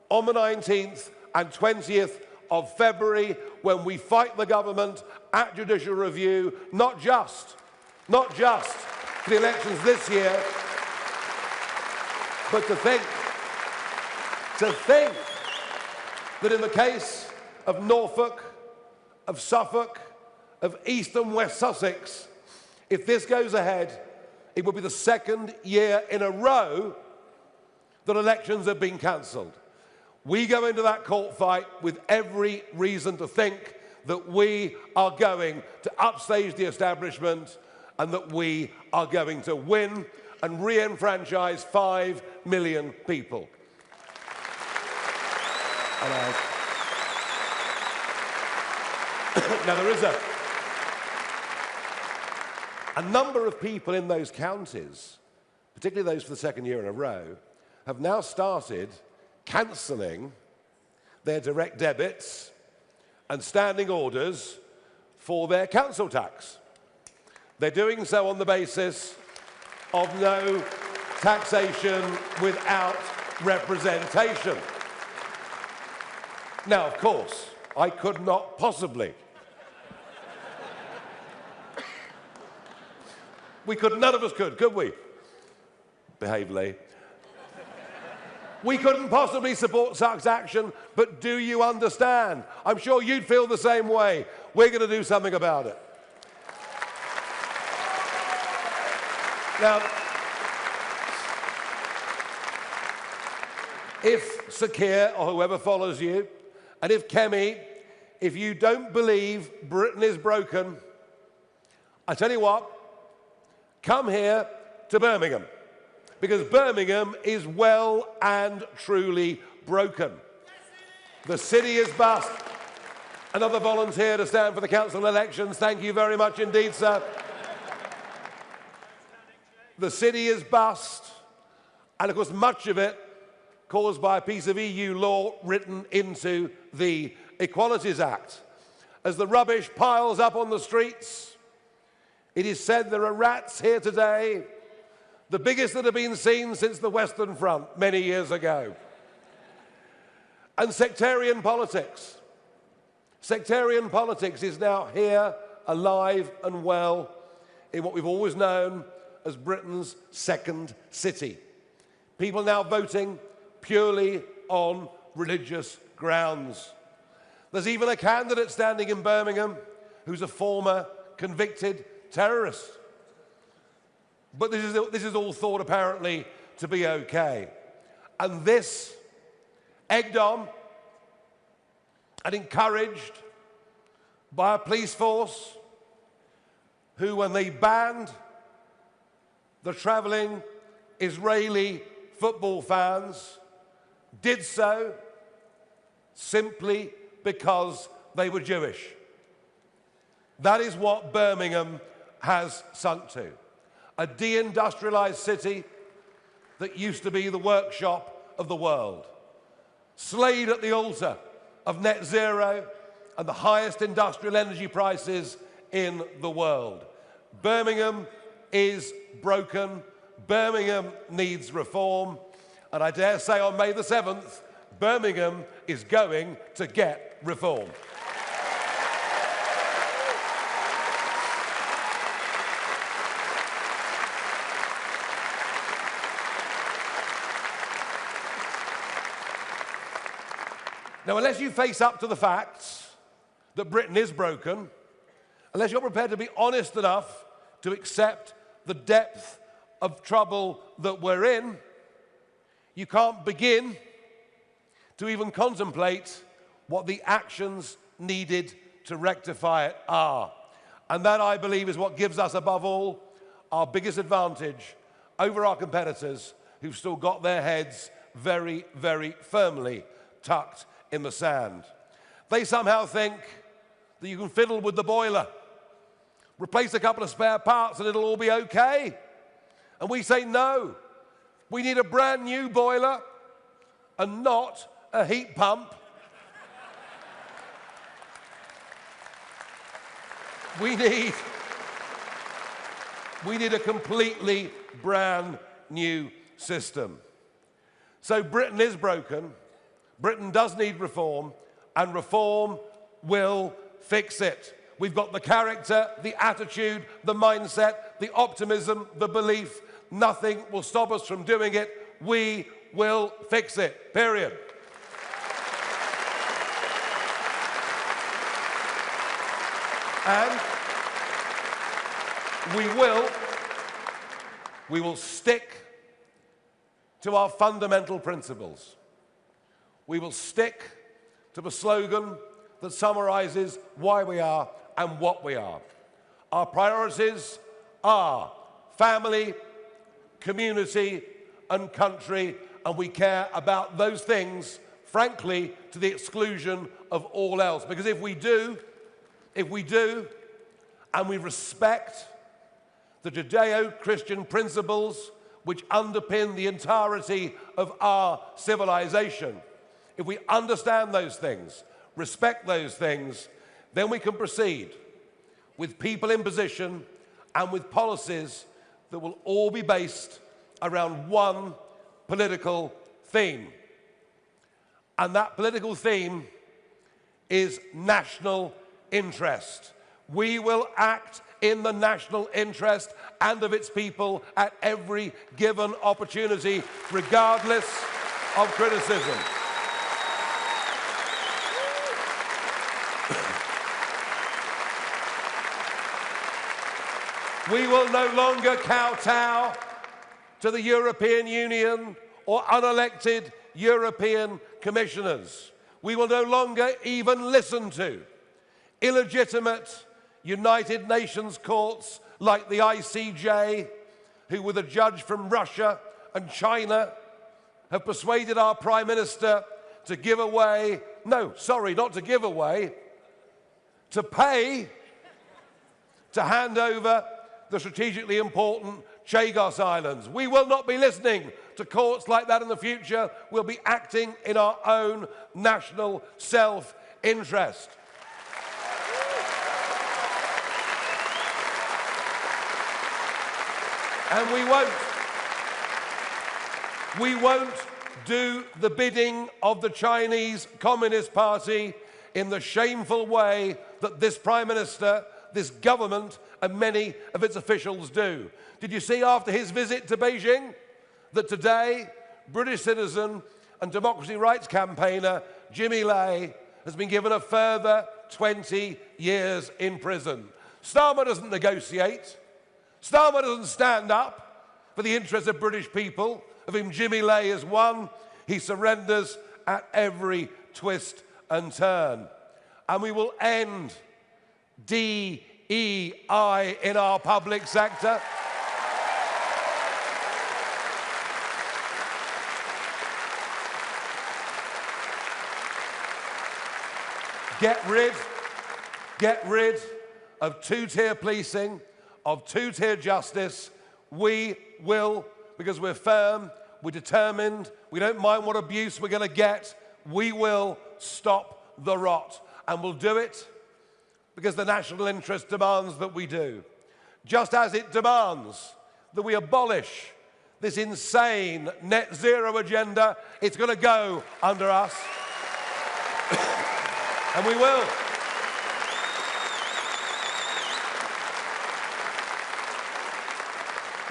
on the 19th and 20th of February when we fight the government at judicial review, not just for the elections this year, but to think that in the case of Norfolk, of Suffolk, of East and West Sussex, if this goes ahead, it will be the second year in a row that elections have been cancelled. We go into that court fight with every reason to think that we are going to upstage the establishment and that we are going to win and re-enfranchise 5 million people. Now, there is a number of people in those counties, particularly those for the second year in a row, have now started cancelling their direct debits and standing orders for their council tax. They're doing so on the basis of no taxation without representation. Now, of course, I could not possibly. None of us could we? Behave, Lee. We couldn't possibly support such action, but do you understand? I'm sure you'd feel the same way. We're going to do something about it. Now, if Sir Keir or whoever follows you, and if Kemi, if you don't believe Britain is broken, I tell you what, come here to Birmingham, because Birmingham is well and truly broken. The city is bust. Another volunteer to stand for the council elections. Thank you very much indeed, sir. The city is bust, and of course much of it caused by a piece of EU law written into the Equalities Act. as the rubbish piles up on the streets. It is said there are rats here today, the biggest that have been seen since the Western Front many years ago. And sectarian politics. Sectarian politics is now here, alive and well, in what we've always known as Britain's second city. People now voting purely on religious grounds. There's even a candidate standing in Birmingham who's a former convicted terrorist. But this is all thought apparently to be okay. And this, egged on and encouraged by a police force who, when they banned the travelling Israeli football fans, did so simply because they were Jewish. That is what Birmingham has sunk to. A deindustrialised city that used to be the workshop of the world, slayed at the altar of net zero and the highest industrial energy prices in the world. Birmingham is broken. Birmingham needs reform. And I dare say on May the 7th, Birmingham is going to get reform. Now, unless you face up to the facts that Britain is broken, unless you're prepared to be honest enough to accept the depth of trouble that we're in, you can't begin to even contemplate what the actions needed to rectify it are. And that, I believe, is what gives us, above all, our biggest advantage over our competitors who've still got their heads very, very firmly tucked in the sand. They somehow think that you can fiddle with the boiler, replace a couple of spare parts and it'll all be okay. And we say no. We need a brand new boiler and not a heat pump. We need a completely brand new system. So Britain is broken. Britain does need reform, and reform will fix it. We've got the character, the attitude, the mindset, the optimism, the belief. Nothing will stop us from doing it. We will fix it, period. And we will stick to our fundamental principles. We will stick to the slogan that summarizes why we are and what we are. Our priorities are family, community, and country, and we care about those things, frankly, to the exclusion of all else. Because if we do, and we respect the Judeo-Christian principles which underpin the entirety of our civilization, if we understand those things, respect those things, then we can proceed with people in position and with policies that will all be based around one political theme. And that political theme is national interest. We will act in the national interest and of its people at every given opportunity, regardless of criticism. We will no longer kowtow to the European Union or unelected European commissioners. We will no longer even listen to illegitimate United Nations courts like the ICJ, who, with a judge from Russia and China, have persuaded our Prime Minister to give away, no, sorry, not to give away, to pay to hand over the strategically important Chagos Islands. We will not be listening to courts like that in the future. We'll be acting in our own national self-interest. And we won't do the bidding of the Chinese Communist Party in the shameful way that this Prime Minister, this government, and many of its officials do. Did you see after his visit to Beijing that today British citizen and democracy rights campaigner Jimmy Lai has been given a further 20 years in prison? Starmer doesn't negotiate. Starmer doesn't stand up for the interests of British people, of whom Jimmy Lai is one. He surrenders at every twist and turn. And we will end DEI in our public sector. Get rid of two-tier policing, of two-tier justice. We will, because we're firm, we're determined, we don't mind what abuse we're going to get. We will stop the rot. And we'll do it because the national interest demands that we do. Just as it demands that we abolish this insane net zero agenda, it's going to go under us. And we will.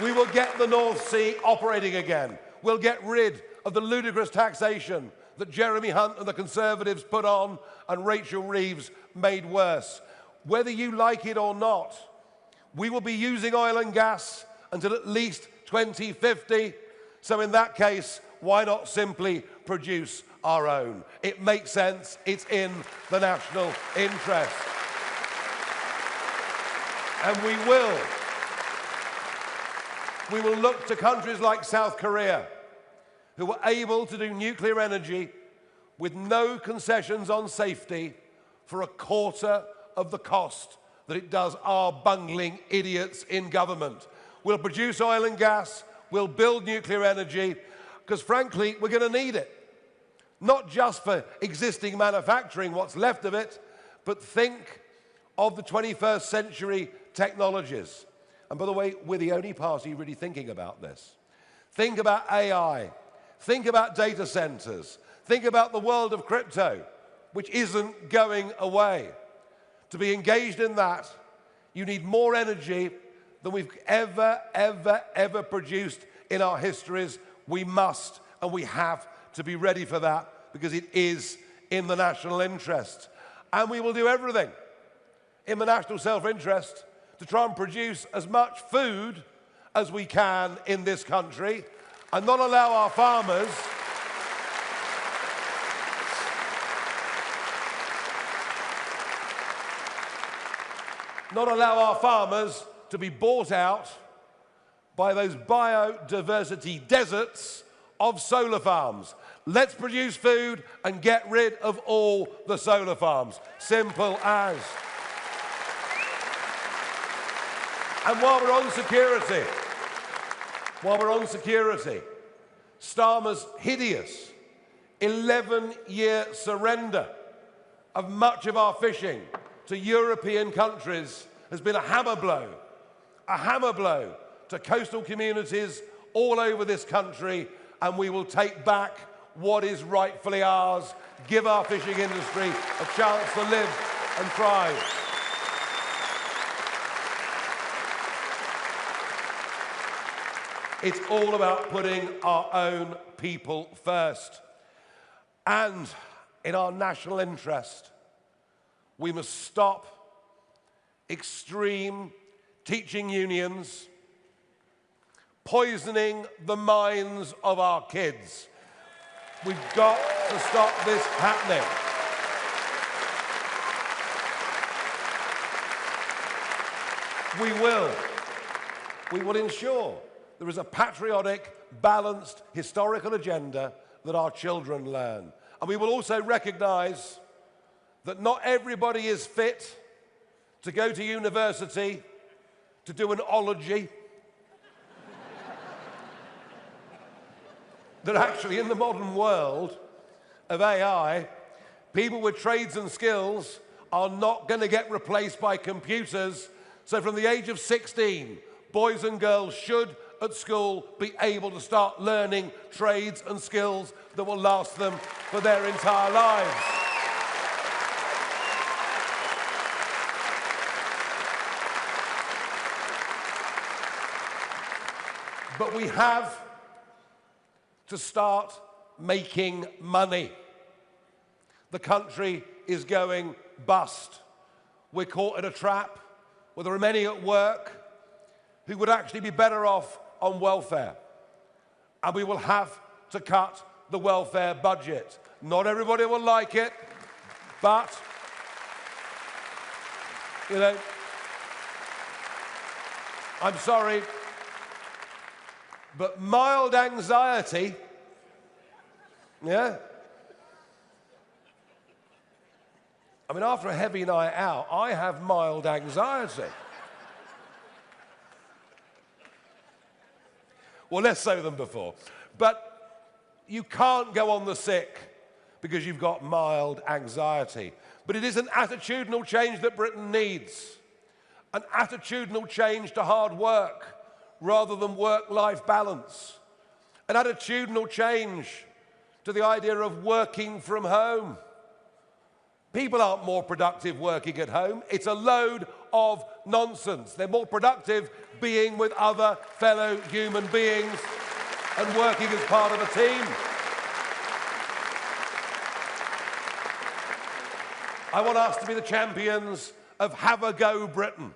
We will get the North Sea operating again. We'll get rid of the ludicrous taxation that Jeremy Hunt and the Conservatives put on and Rachel Reeves made worse. Whether you like it or not, we will be using oil and gas until at least 2050. So in that case, why not simply produce our own? It makes sense. It's in the national interest. And we will look to countries like South Korea, who were able to do nuclear energy with no concessions on safety for a quarter of the cost that it does our bungling idiots in government. We'll produce oil and gas, we'll build nuclear energy, because frankly, we're going to need it. Not just for existing manufacturing, what's left of it, but think of the 21st century technologies. And by the way, we're the only party really thinking about this. Think about AI. Think about data centers. Think about the world of crypto, which isn't going away. To be engaged in that, you need more energy than we've ever produced in our histories. We must and we have to be ready for that because it is in the national interest. And we will do everything in the national self-interest to try and produce as much food as we can in this country and not allow our farmers to be bought out by those biodiversity deserts of solar farms. Let's produce food and get rid of all the solar farms. Simple as. And while we're on security, Starmer's hideous 11-year surrender of much of our fishing to European countries has been a hammer blow to coastal communities all over this country, and we will take back what is rightfully ours, give our fishing industry a chance to live and thrive. It's all about putting our own people first. And in our national interest, we must stop extreme teaching unions poisoning the minds of our kids. We've got to stop this happening. We will ensure there is a patriotic, balanced, historical agenda that our children learn. And we will also recognise that not everybody is fit to go to university to do an ology. That actually in the modern world of AI, people with trades and skills are not going to get replaced by computers. So from the age of 16, boys and girls should at school be able to start learning trades and skills that will last them for their entire lives. But we have to start making money. The country is going bust. We're caught in a trap where there are many at work who would actually be better off on welfare. And we will have to cut the welfare budget. Not everybody will like it, but, you know, I'm sorry, but mild anxiety, yeah? I mean, after a heavy night out, I have mild anxiety. Well, less so than before. But you can't go on the sick because you've got mild anxiety. But it is an attitudinal change that Britain needs. An attitudinal change to hard work rather than work-life balance. An attitudinal change to the idea of working from home. People aren't more productive working at home. It's a load of nonsense. They're more productive being with other fellow human beings and working as part of a team. I want us to be the champions of have a go Britain.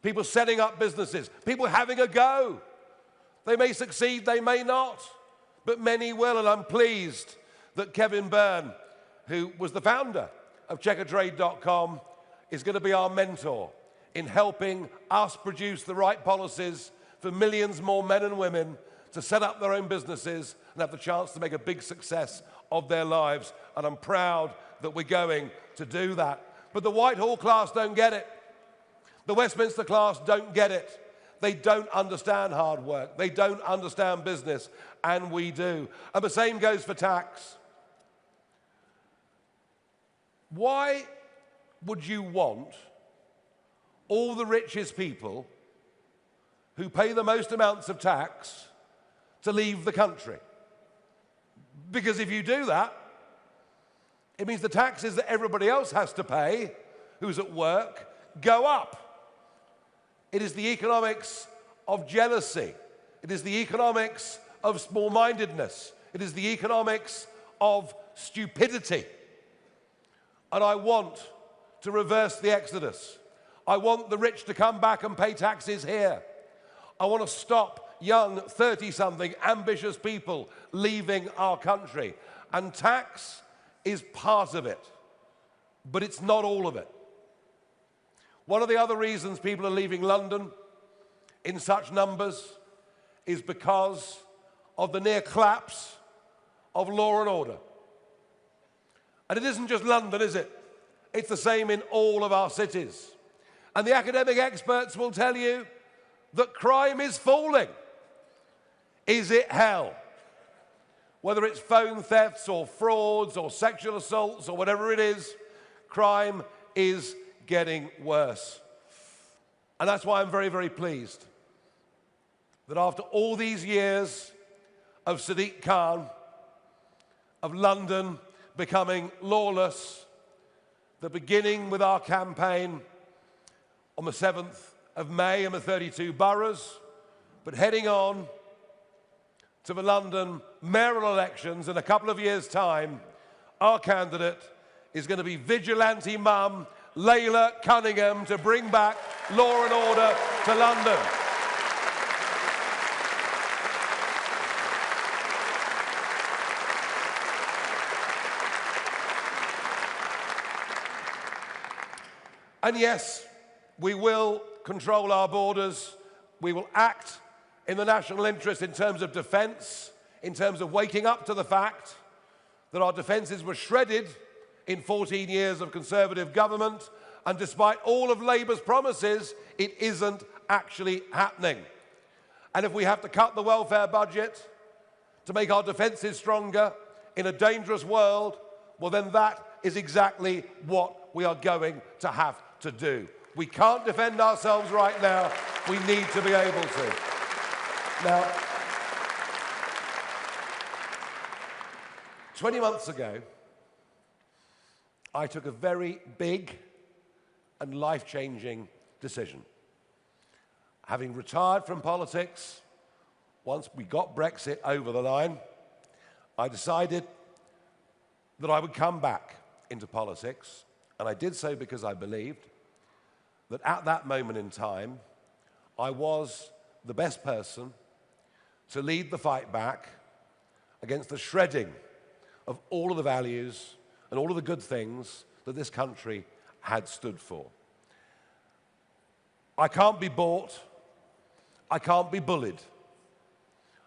People setting up businesses, people having a go. They may succeed, they may not, but many will, and I'm pleased that Kevin Byrne, who was the founder of checkertrade.com, is going to be our mentor in helping us produce the right policies for millions more men and women to set up their own businesses and have the chance to make a big success of their lives. And I'm proud that we're going to do that. But the Whitehall class don't get it. The Westminster class don't get it. They don't understand hard work. They don't understand business, and we do. And the same goes for tax. Why would you want all the richest people who pay the most amounts of tax to leave the country? Because if you do that, it means the taxes that everybody else has to pay, who's at work, go up. It is the economics of jealousy. It is the economics of small-mindedness. It is the economics of stupidity. And I want to reverse the exodus. I want the rich to come back and pay taxes here. I want to stop young 30-something ambitious people leaving our country. And tax is part of it, but it's not all of it. One of the other reasons people are leaving London in such numbers is because of the near collapse of law and order. And it isn't just London, is it? It's the same in all of our cities. And the academic experts will tell you that crime is falling. Is it hell? Whether it's phone thefts or frauds or sexual assaults or whatever it is, crime is getting worse. And that's why I'm very, very pleased that after all these years of Sadiq Khan, of London becoming lawless, the beginning with our campaign on the 7th of May in the 32 boroughs, but heading on to the London mayoral elections in a couple of years' time, our candidate is going to be vigilante mum Layla Cunningham to bring back law and order to London. And yes, we will control our borders. We will act in the national interest in terms of defence, in terms of waking up to the fact that our defences were shredded in 14 years of Conservative government, and despite all of Labour's promises, it isn't actually happening. And if we have to cut the welfare budget to make our defences stronger in a dangerous world, well then that is exactly what we are going to have to do. We can't defend ourselves right now. We need to be able to. Now, 20 months ago, I took a very big and life-changing decision. Having retired from politics, once we got Brexit over the line, I decided that I would come back into politics, and I did so because I believed that at that moment in time, I was the best person to lead the fight back against the shredding of all of the values and all of the good things that this country had stood for. I can't be bought. I can't be bullied.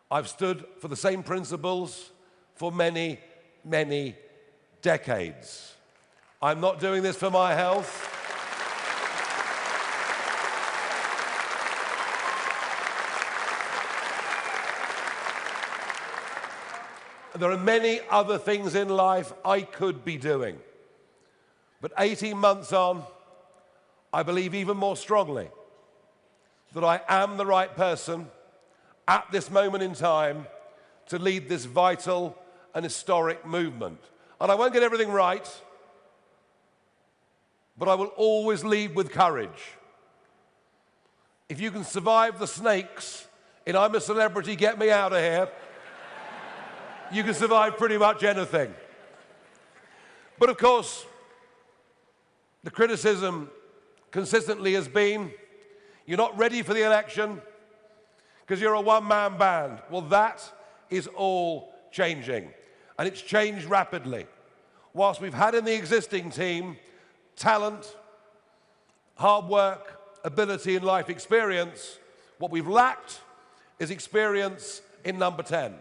I've stood for the same principles for many, many decades. I'm not doing this for my health. There are many other things in life I could be doing. But 18 months on, I believe even more strongly that I am the right person at this moment in time to lead this vital and historic movement. And I won't get everything right, but I will always lead with courage. If you can survive the snakes in I'm a Celebrity, Get Me Out of Here, you can survive pretty much anything. But of course, the criticism consistently has been, you're not ready for the election because you're a one-man band. Well, that is all changing, and it's changed rapidly. Whilst we've had in the existing team talent, hard work, ability, and life experience, what we've lacked is experience in number 10.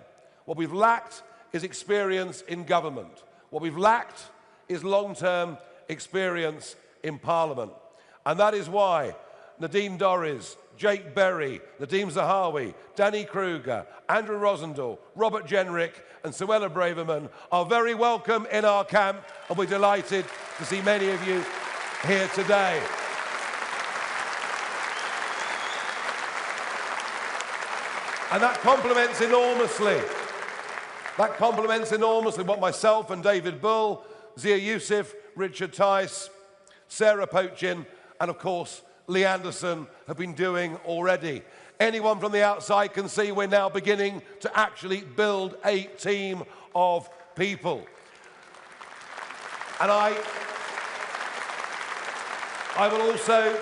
What we've lacked is experience in government. What we've lacked is long-term experience in Parliament. And that is why Nadine Dorries, Jake Berry, Nadeem Zahawi, Danny Kruger, Andrew Rosendahl, Robert Jenrick and Suella Braverman are very welcome in our camp, and we're delighted to see many of you here today. And that complements enormously. That complements enormously what myself and David Bull, Zia Youssef, Richard Tice, Sarah Pochin, and of course, Lee Anderson have been doing already. Anyone from the outside can see we're now beginning to actually build a team of people. And I will also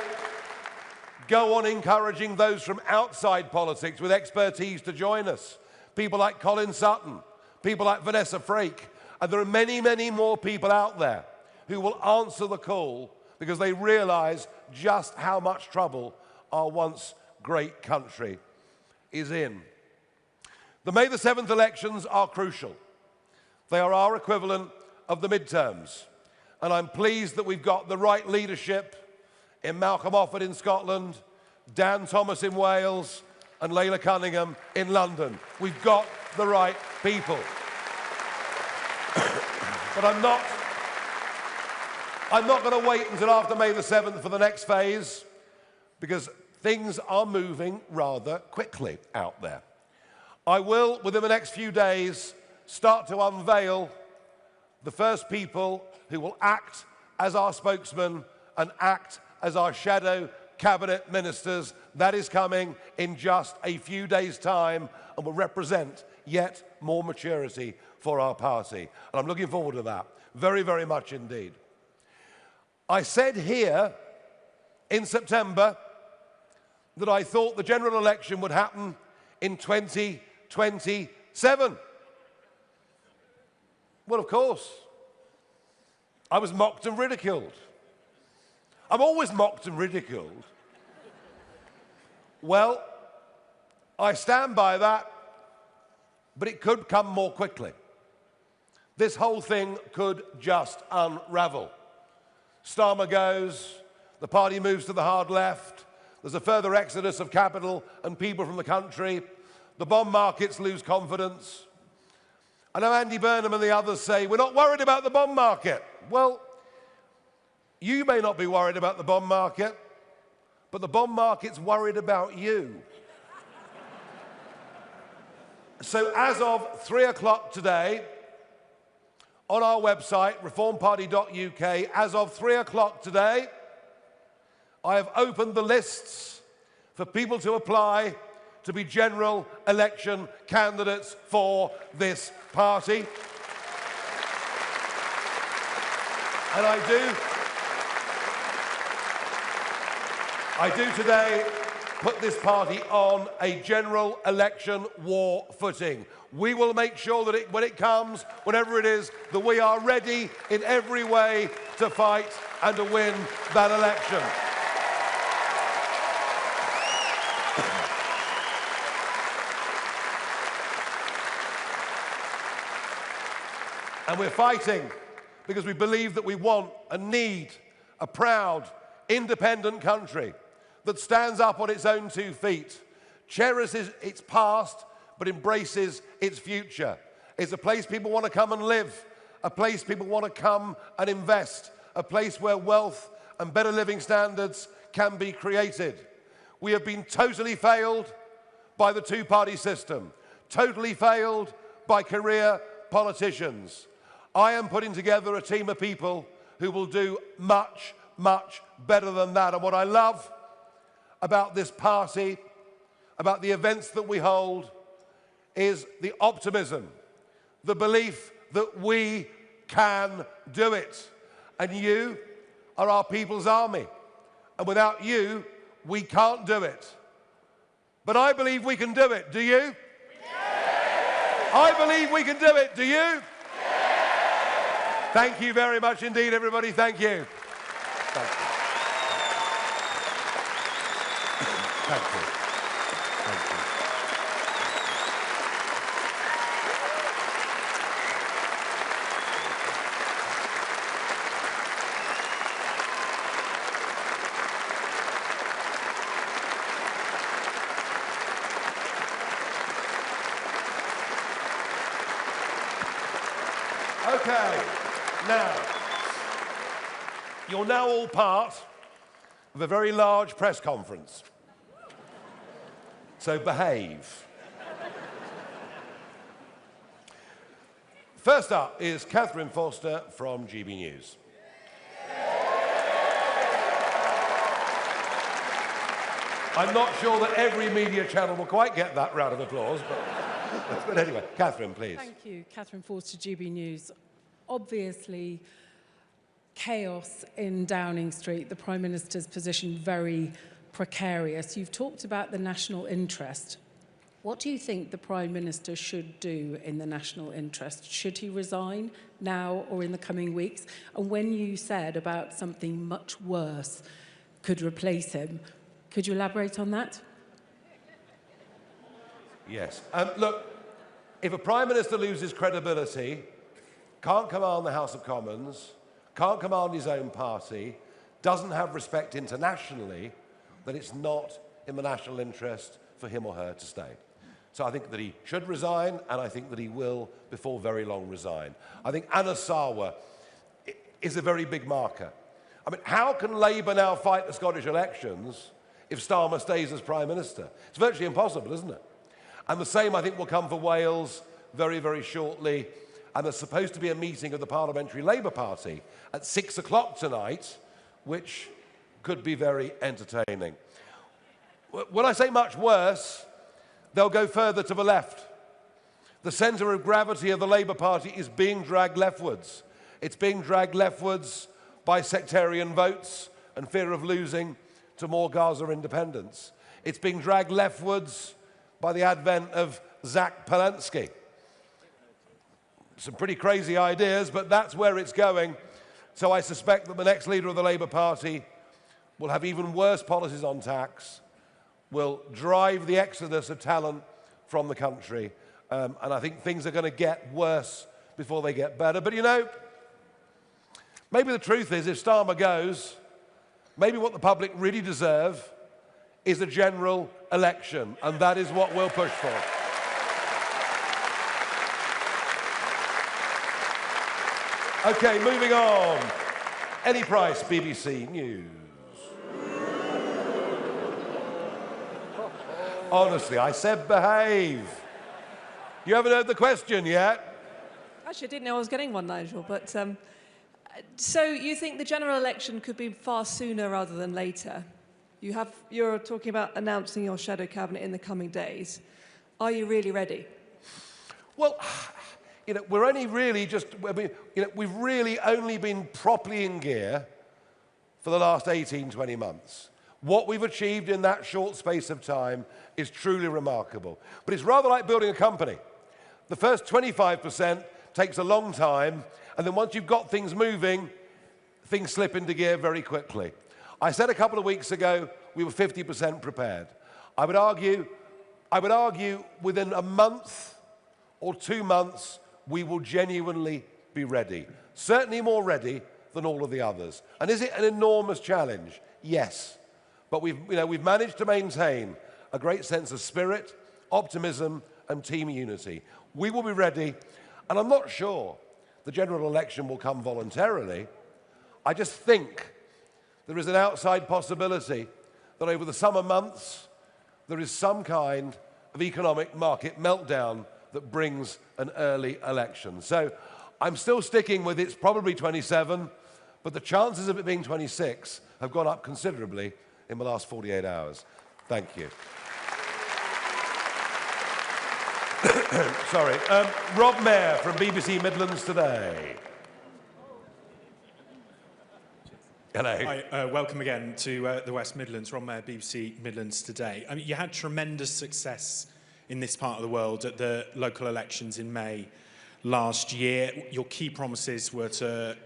go on encouraging those from outside politics with expertise to join us. People like Colin Sutton, people like Vanessa Frake, and there are many, many more people out there who will answer the call because they realise just how much trouble our once great country is in. The May the 7th elections are crucial. They are our equivalent of the midterms. And I'm pleased that we've got the right leadership in Malcolm Offord in Scotland, Dan Thomas in Wales, and Leila Cunningham in London. We've got the right people. But I'm not going to wait until after May the 7th for the next phase, because things are moving rather quickly out there. I will, within the next few days, start to unveil the first people who will act as our spokesman and act as our shadow cabinet ministers. That is coming in just a few days' time and will represent yet more maturity for our party. And I'm looking forward to that, very, very much indeed. I said here in September that I thought the general election would happen in 2027. Well, of course, I was mocked and ridiculed. I'm always mocked and ridiculed. Well, I stand by that, but it could come more quickly. This whole thing could just unravel. Starmer goes, the party moves to the hard left, there's a further exodus of capital and people from the country, the bond markets lose confidence. I know Andy Burnham and the others say, we're not worried about the bond market. Well, you may not be worried about the bond market, but the bond market's worried about you. So as of 3 o'clock today, on our website, reformparty.uk, as of 3 o'clock today, I have opened the lists for people to apply to be general election candidates for this party. And I do today put this party on a general election war footing. We will make sure that when it comes, whenever it is, that we are ready in every way to fight and to win that election. And we're fighting because we believe that we want and need a proud, independent country that stands up on its own 2 feet, cherishes its past, but embraces its future. It's a place people want to come and live, a place people want to come and invest, a place where wealth and better living standards can be created. We have been totally failed by the two-party system, totally failed by career politicians. I am putting together a team of people who will do much, much better than that. And what I love about this party, about the events that we hold, is the optimism, the belief that we can do it. And you are our people's army. And without you, we can't do it. But I believe we can do it. Do you? Yeah. I believe we can do it. Do you? Yeah. Thank you very much indeed, everybody. Thank you. Thank you. Thank you. Thank you. Okay, now, you're now all part of a very large press conference. So behave. First up is Catherine Foster from GB News. I'm not sure that every media channel will quite get that round of applause, but anyway, Catherine, please. Thank you, Catherine Foster, GB News. Obviously, chaos in Downing Street, the Prime Minister's position very precarious. You've talked about the national interest. What do you think the Prime Minister should do in the national interest? Should he resign now or in the coming weeks? And when you said about something much worse could replace him, could you elaborate on that? Yes. Look, if a Prime Minister loses credibility, can't command the House of Commons, can't command his own party, doesn't have respect internationally, then it's not in the national interest for him or her to stay. So I think that he should resign, and I think that he will, before very long, resign. I think Anna Sarwar is a very big marker. I mean, how can Labour now fight the Scottish elections if Starmer stays as Prime Minister? It's virtually impossible, isn't it? And the same, I think, will come for Wales very, very shortly. And there's supposed to be a meeting of the Parliamentary Labour Party at 6 o'clock tonight, which could be very entertaining. When I say much worse, they'll go further to the left. The centre of gravity of the Labour Party is being dragged leftwards. It's being dragged leftwards by sectarian votes and fear of losing to more Gaza independence. It's being dragged leftwards by the advent of Zach Polanski. Some pretty crazy ideas, but that's where it's going. So I suspect that the next leader of the Labour Party will have even worse policies on tax, will drive the exodus of talent from the country, and I think things are going to get worse before they get better. But you know, maybe the truth is, if Starmer goes, maybe what the public really deserve is a general election, and that is what we'll push for. Okay, moving on. Eddie Price, BBC News. Honestly, I said behave. You haven't heard the question yet? Actually, I didn't know I was getting one, Nigel, but... so you think the general election could be far sooner rather than later? You're talking about announcing your shadow cabinet in the coming days. Are you really ready? Well, we're only really we've really only been properly in gear for the last 18, 20 months. What we've achieved in that short space of time is truly remarkable. But it's rather like building a company. The first 25% takes a long time, and then once you've got things moving, things slip into gear very quickly. I said a couple of weeks ago we were 50% prepared. I would argue within a month or 2 months, we will genuinely be ready. Certainly more ready than all of the others. And is it an enormous challenge? Yes. But we've managed to maintain a great sense of spirit, optimism, and team unity. We will be ready, and I'm not sure the general election will come voluntarily. I just think there is an outside possibility that over the summer months, there is some kind of economic market meltdown that brings an early election. So I'm still sticking with it's probably 27, but the chances of it being 26 have gone up considerably in the last 48 hours. Thank you. Sorry. Rob Mayer from BBC Midlands Today. Hello. Hi, welcome again to the West Midlands. Rob Mayer, BBC Midlands Today. I mean, you had tremendous success in this part of the world at the local elections in May last year. Your key promises were to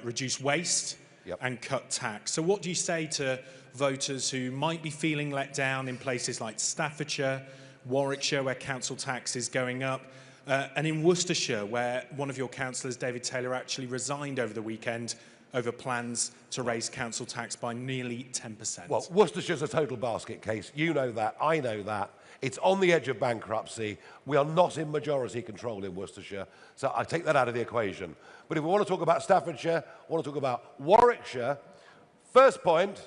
reduce waste and cut tax. So what do you say to voters who might be feeling let down in places like Staffordshire, Warwickshire, where council tax is going up, and in Worcestershire, where one of your councillors, David Taylor, actually resigned over the weekend over plans to raise council tax by nearly 10%? Well, Worcestershire's a total basket case. You know that. I know that. It's on the edge of bankruptcy. We are not in majority control in Worcestershire, so I take that out of the equation. But if we want to talk about Staffordshire, we want to talk about Warwickshire, first point,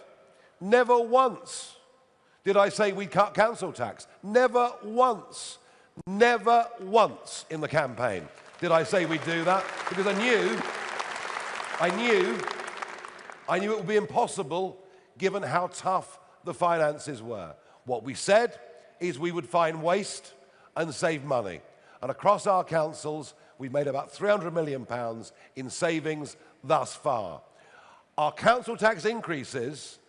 never once did I say we'd cut council tax. Never once. Never once in the campaign did I say we'd do that, because I knew it would be impossible given how tough the finances were. What we said is we would find waste and save money. And across our councils, we've made about £300 million in savings thus far. Our council tax increases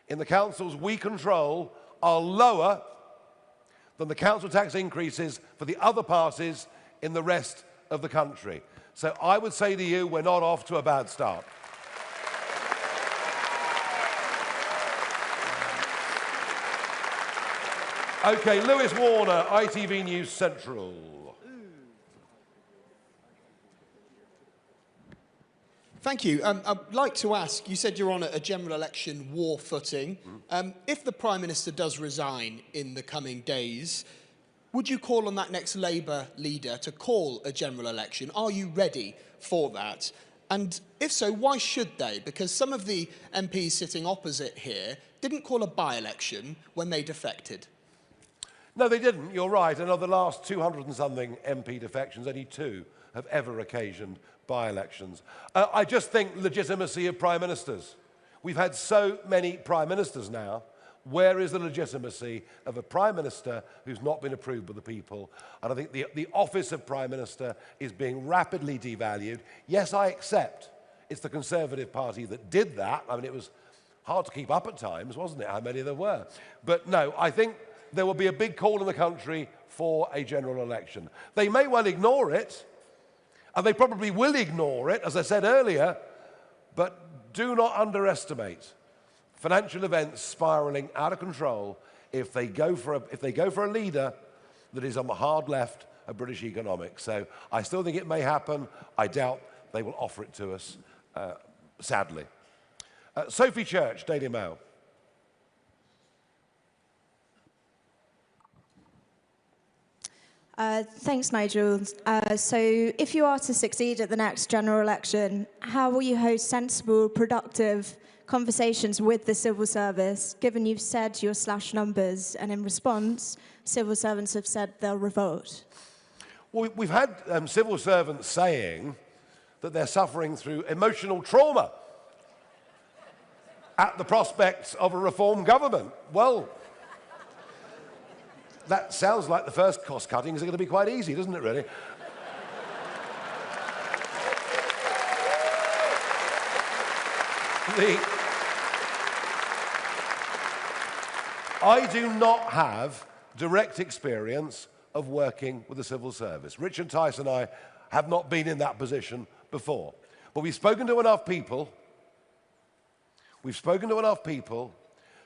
in the councils we control are lower than the council tax increases for the other parties in the rest of the country. So I would say to you, we're not off to a bad start. Okay, Lewis Warner, ITV News Central. Thank you. I'd like to ask, you said you're on a general election war footing. If the Prime Minister does resign in the coming days, would you call on that next Labour leader to call a general election? Are you ready for that? And if so, why should they? Because some of the MPs sitting opposite here didn't call a by-election when they defected. No, they didn't. You're right. And of the last 200 and something MP defections, only 2 have ever occasioned by-elections. I just think legitimacy of prime ministers. We've had so many prime ministers now. Where is the legitimacy of a prime minister who's not been approved by the people? And I think the office of prime minister is being rapidly devalued. Yes, I accept it's the Conservative Party that did that. I mean, it was hard to keep up at times, wasn't it, how many there were? But no, I think there will be a big call in the country for a general election. They may well ignore it, and they probably will ignore it, as I said earlier, but do not underestimate financial events spiralling out of control if they go for a leader that is on the hard left of British economics. So I still think it may happen. I doubt they will offer it to us, sadly. Sophie Church, Daily Mail. Thanks, Nigel. So if you are to succeed at the next general election, how will you host sensible, productive conversations with the civil service, given you've said you'll slash numbers, and in response, civil servants have said they'll revolt? Well, we've had civil servants saying that they're suffering through emotional trauma at the prospects of a reform government. Well, that sounds like the first cost cuttings are going to be quite easy, doesn't it, really? I do not have direct experience of working with the civil service. Richard Tice and I have not been in that position before. But we've spoken to enough people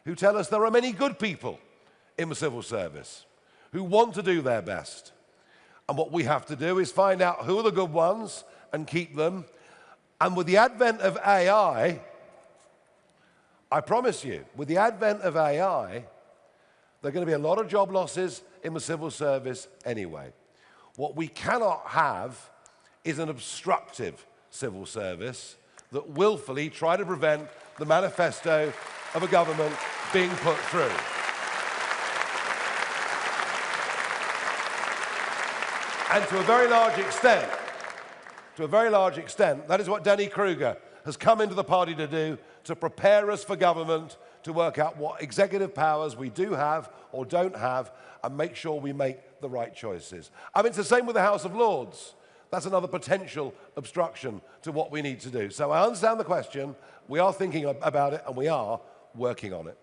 who tell us there are many good people in the civil service who want to do their best. And what we have to do is find out who are the good ones and keep them. And with the advent of AI, I promise you, with the advent of AI, there are going to be a lot of job losses in the civil service anyway. What we cannot have is an obstructive civil service that willfully try to prevent the manifesto of a government being put through. And to a very large extent, that is what Danny Kruger has come into the party to do, to prepare us for government, to work out what executive powers we do have or don't have, and make sure we make the right choices. I mean, it's the same with the House of Lords. That's another potential obstruction to what we need to do. So I understand the question, we are thinking about it, and we are working on it.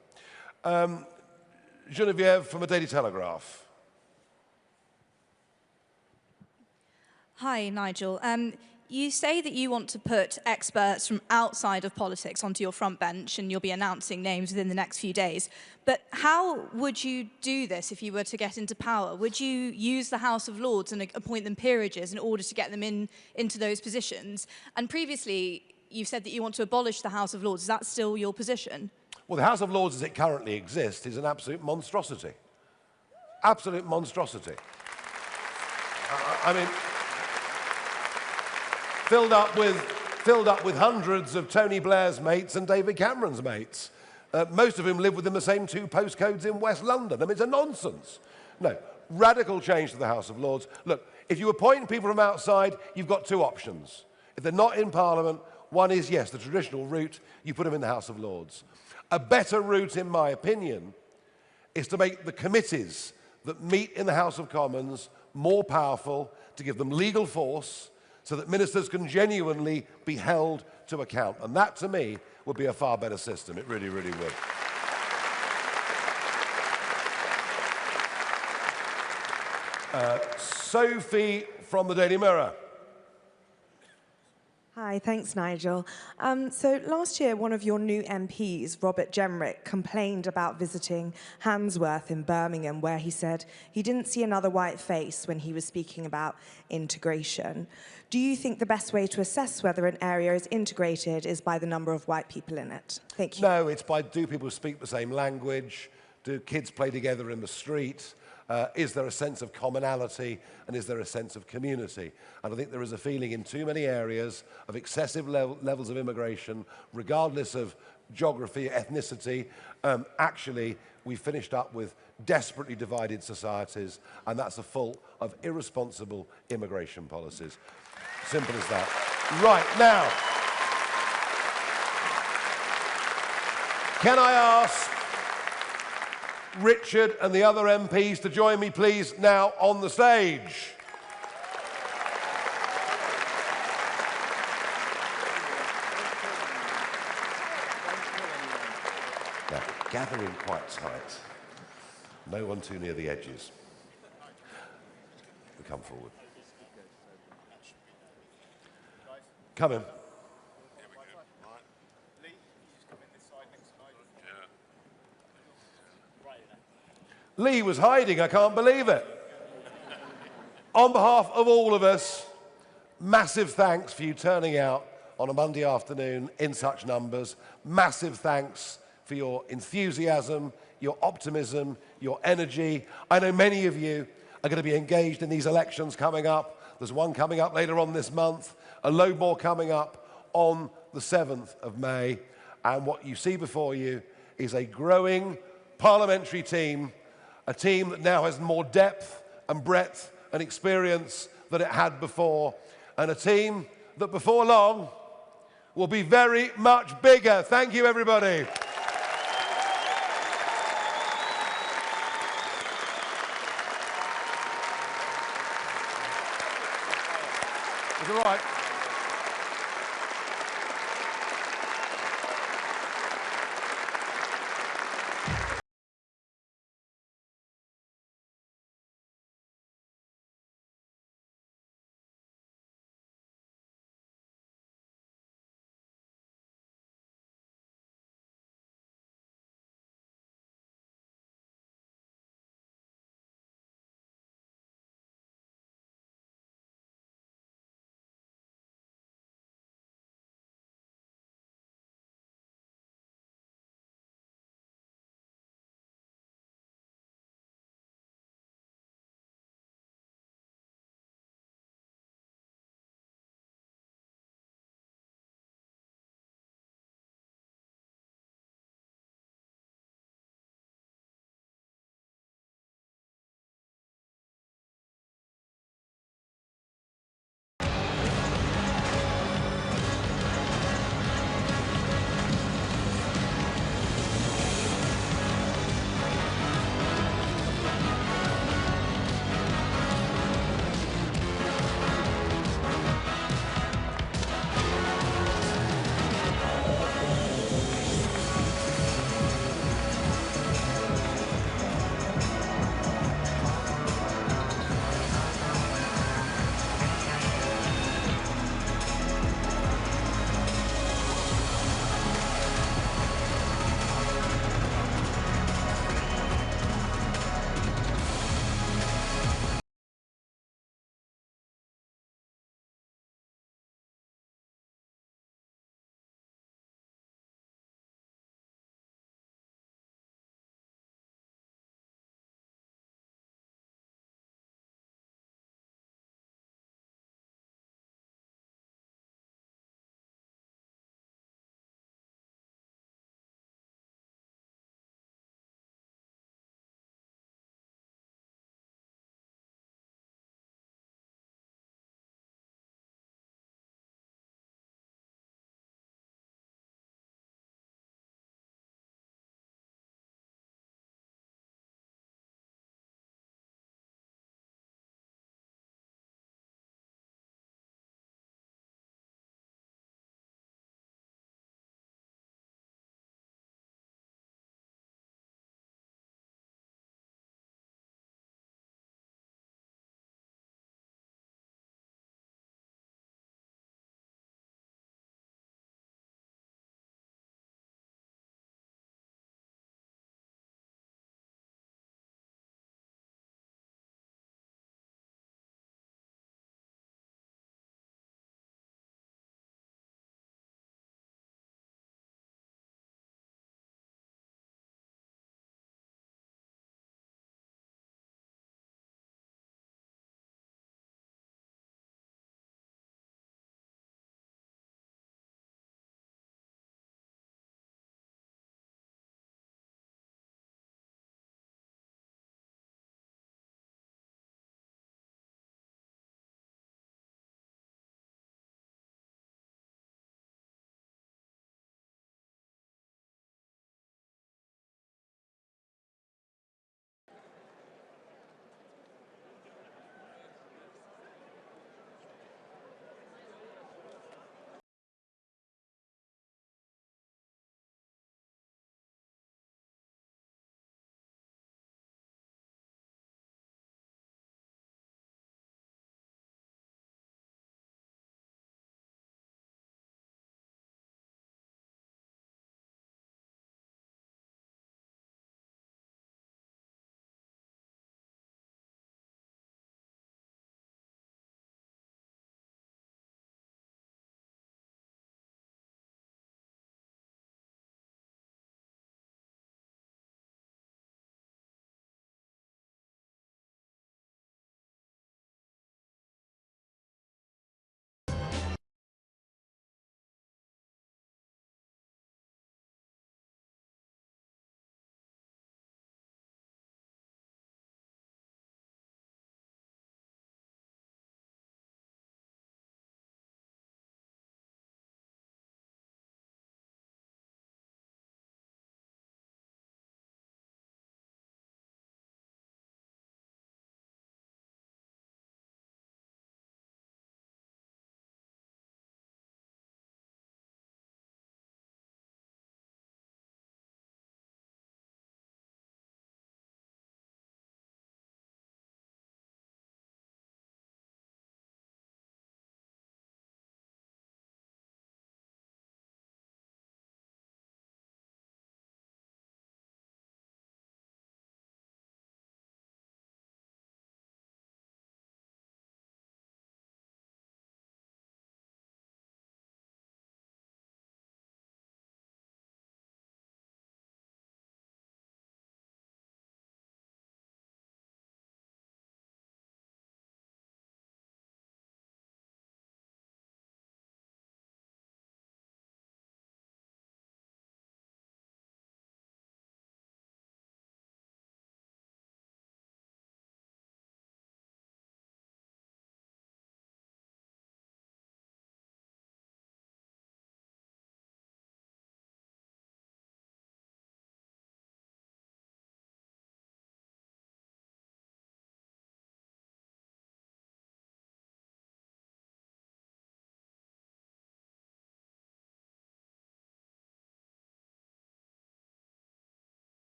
Geneviève from the Daily Telegraph. Hi, Nigel. You say that you want to put experts from outside of politics onto your front bench, and you'll be announcing names within the next few days. But how would you do this if you were to get into power? Would you use the House of Lords and appoint them peerages in order to get them into those positions? And previously, you've said that you want to abolish the House of Lords. Is that still your position? Well, the House of Lords as it currently exists is an absolute monstrosity. Absolute monstrosity. I mean, filled up with hundreds of Tony Blair's mates and David Cameron's mates, most of whom live within the same 2 postcodes in West London. I mean, it's a nonsense. No, radical change to the House of Lords. Look, if you appoint people from outside, you've got 2 options. If they're not in Parliament, one is, yes, the traditional route, you put them in the House of Lords. A better route, in my opinion, is to make the committees that meet in the House of Commons more powerful, to give them legal force, so that ministers can genuinely be held to account. And that, to me, would be a far better system. It really, really would. Sophie from the Daily Mirror. Hi, thanks, Nigel. So last year, one of your new MPs, Robert Jenrick, complained about visiting Handsworth in Birmingham, where he said he didn't see another white face when he was speaking about integration. Do you think the best way to assess whether an area is integrated is by the number of white people in it? Thank you. No, it's by, do people speak the same language? Do kids play together in the street? Is there a sense of commonality, and is there a sense of community? And I think there is a feeling in too many areas of excessive levels of immigration, regardless of geography, ethnicity. Actually, we finished up with desperately divided societies, and that's the fault of irresponsible immigration policies. Simple as that. Right, now, can I ask Richard and the other MPs to join me, please, now on the stage? Now, gather in quite tight. No one too near the edges. We come forward. Come in. Lee was hiding, I can't believe it. On behalf of all of us, massive thanks for you turning out on a Monday afternoon in such numbers. Massive thanks for your enthusiasm, your optimism, your energy. I know many of you are going to be engaged in these elections coming up. There's one coming up later on this month, a load more coming up on the 7th of May. And what you see before you is a growing parliamentary team, a team that now has more depth and breadth and experience that it had before, and a team that before long will be very much bigger. Thank you, everybody. It's all right.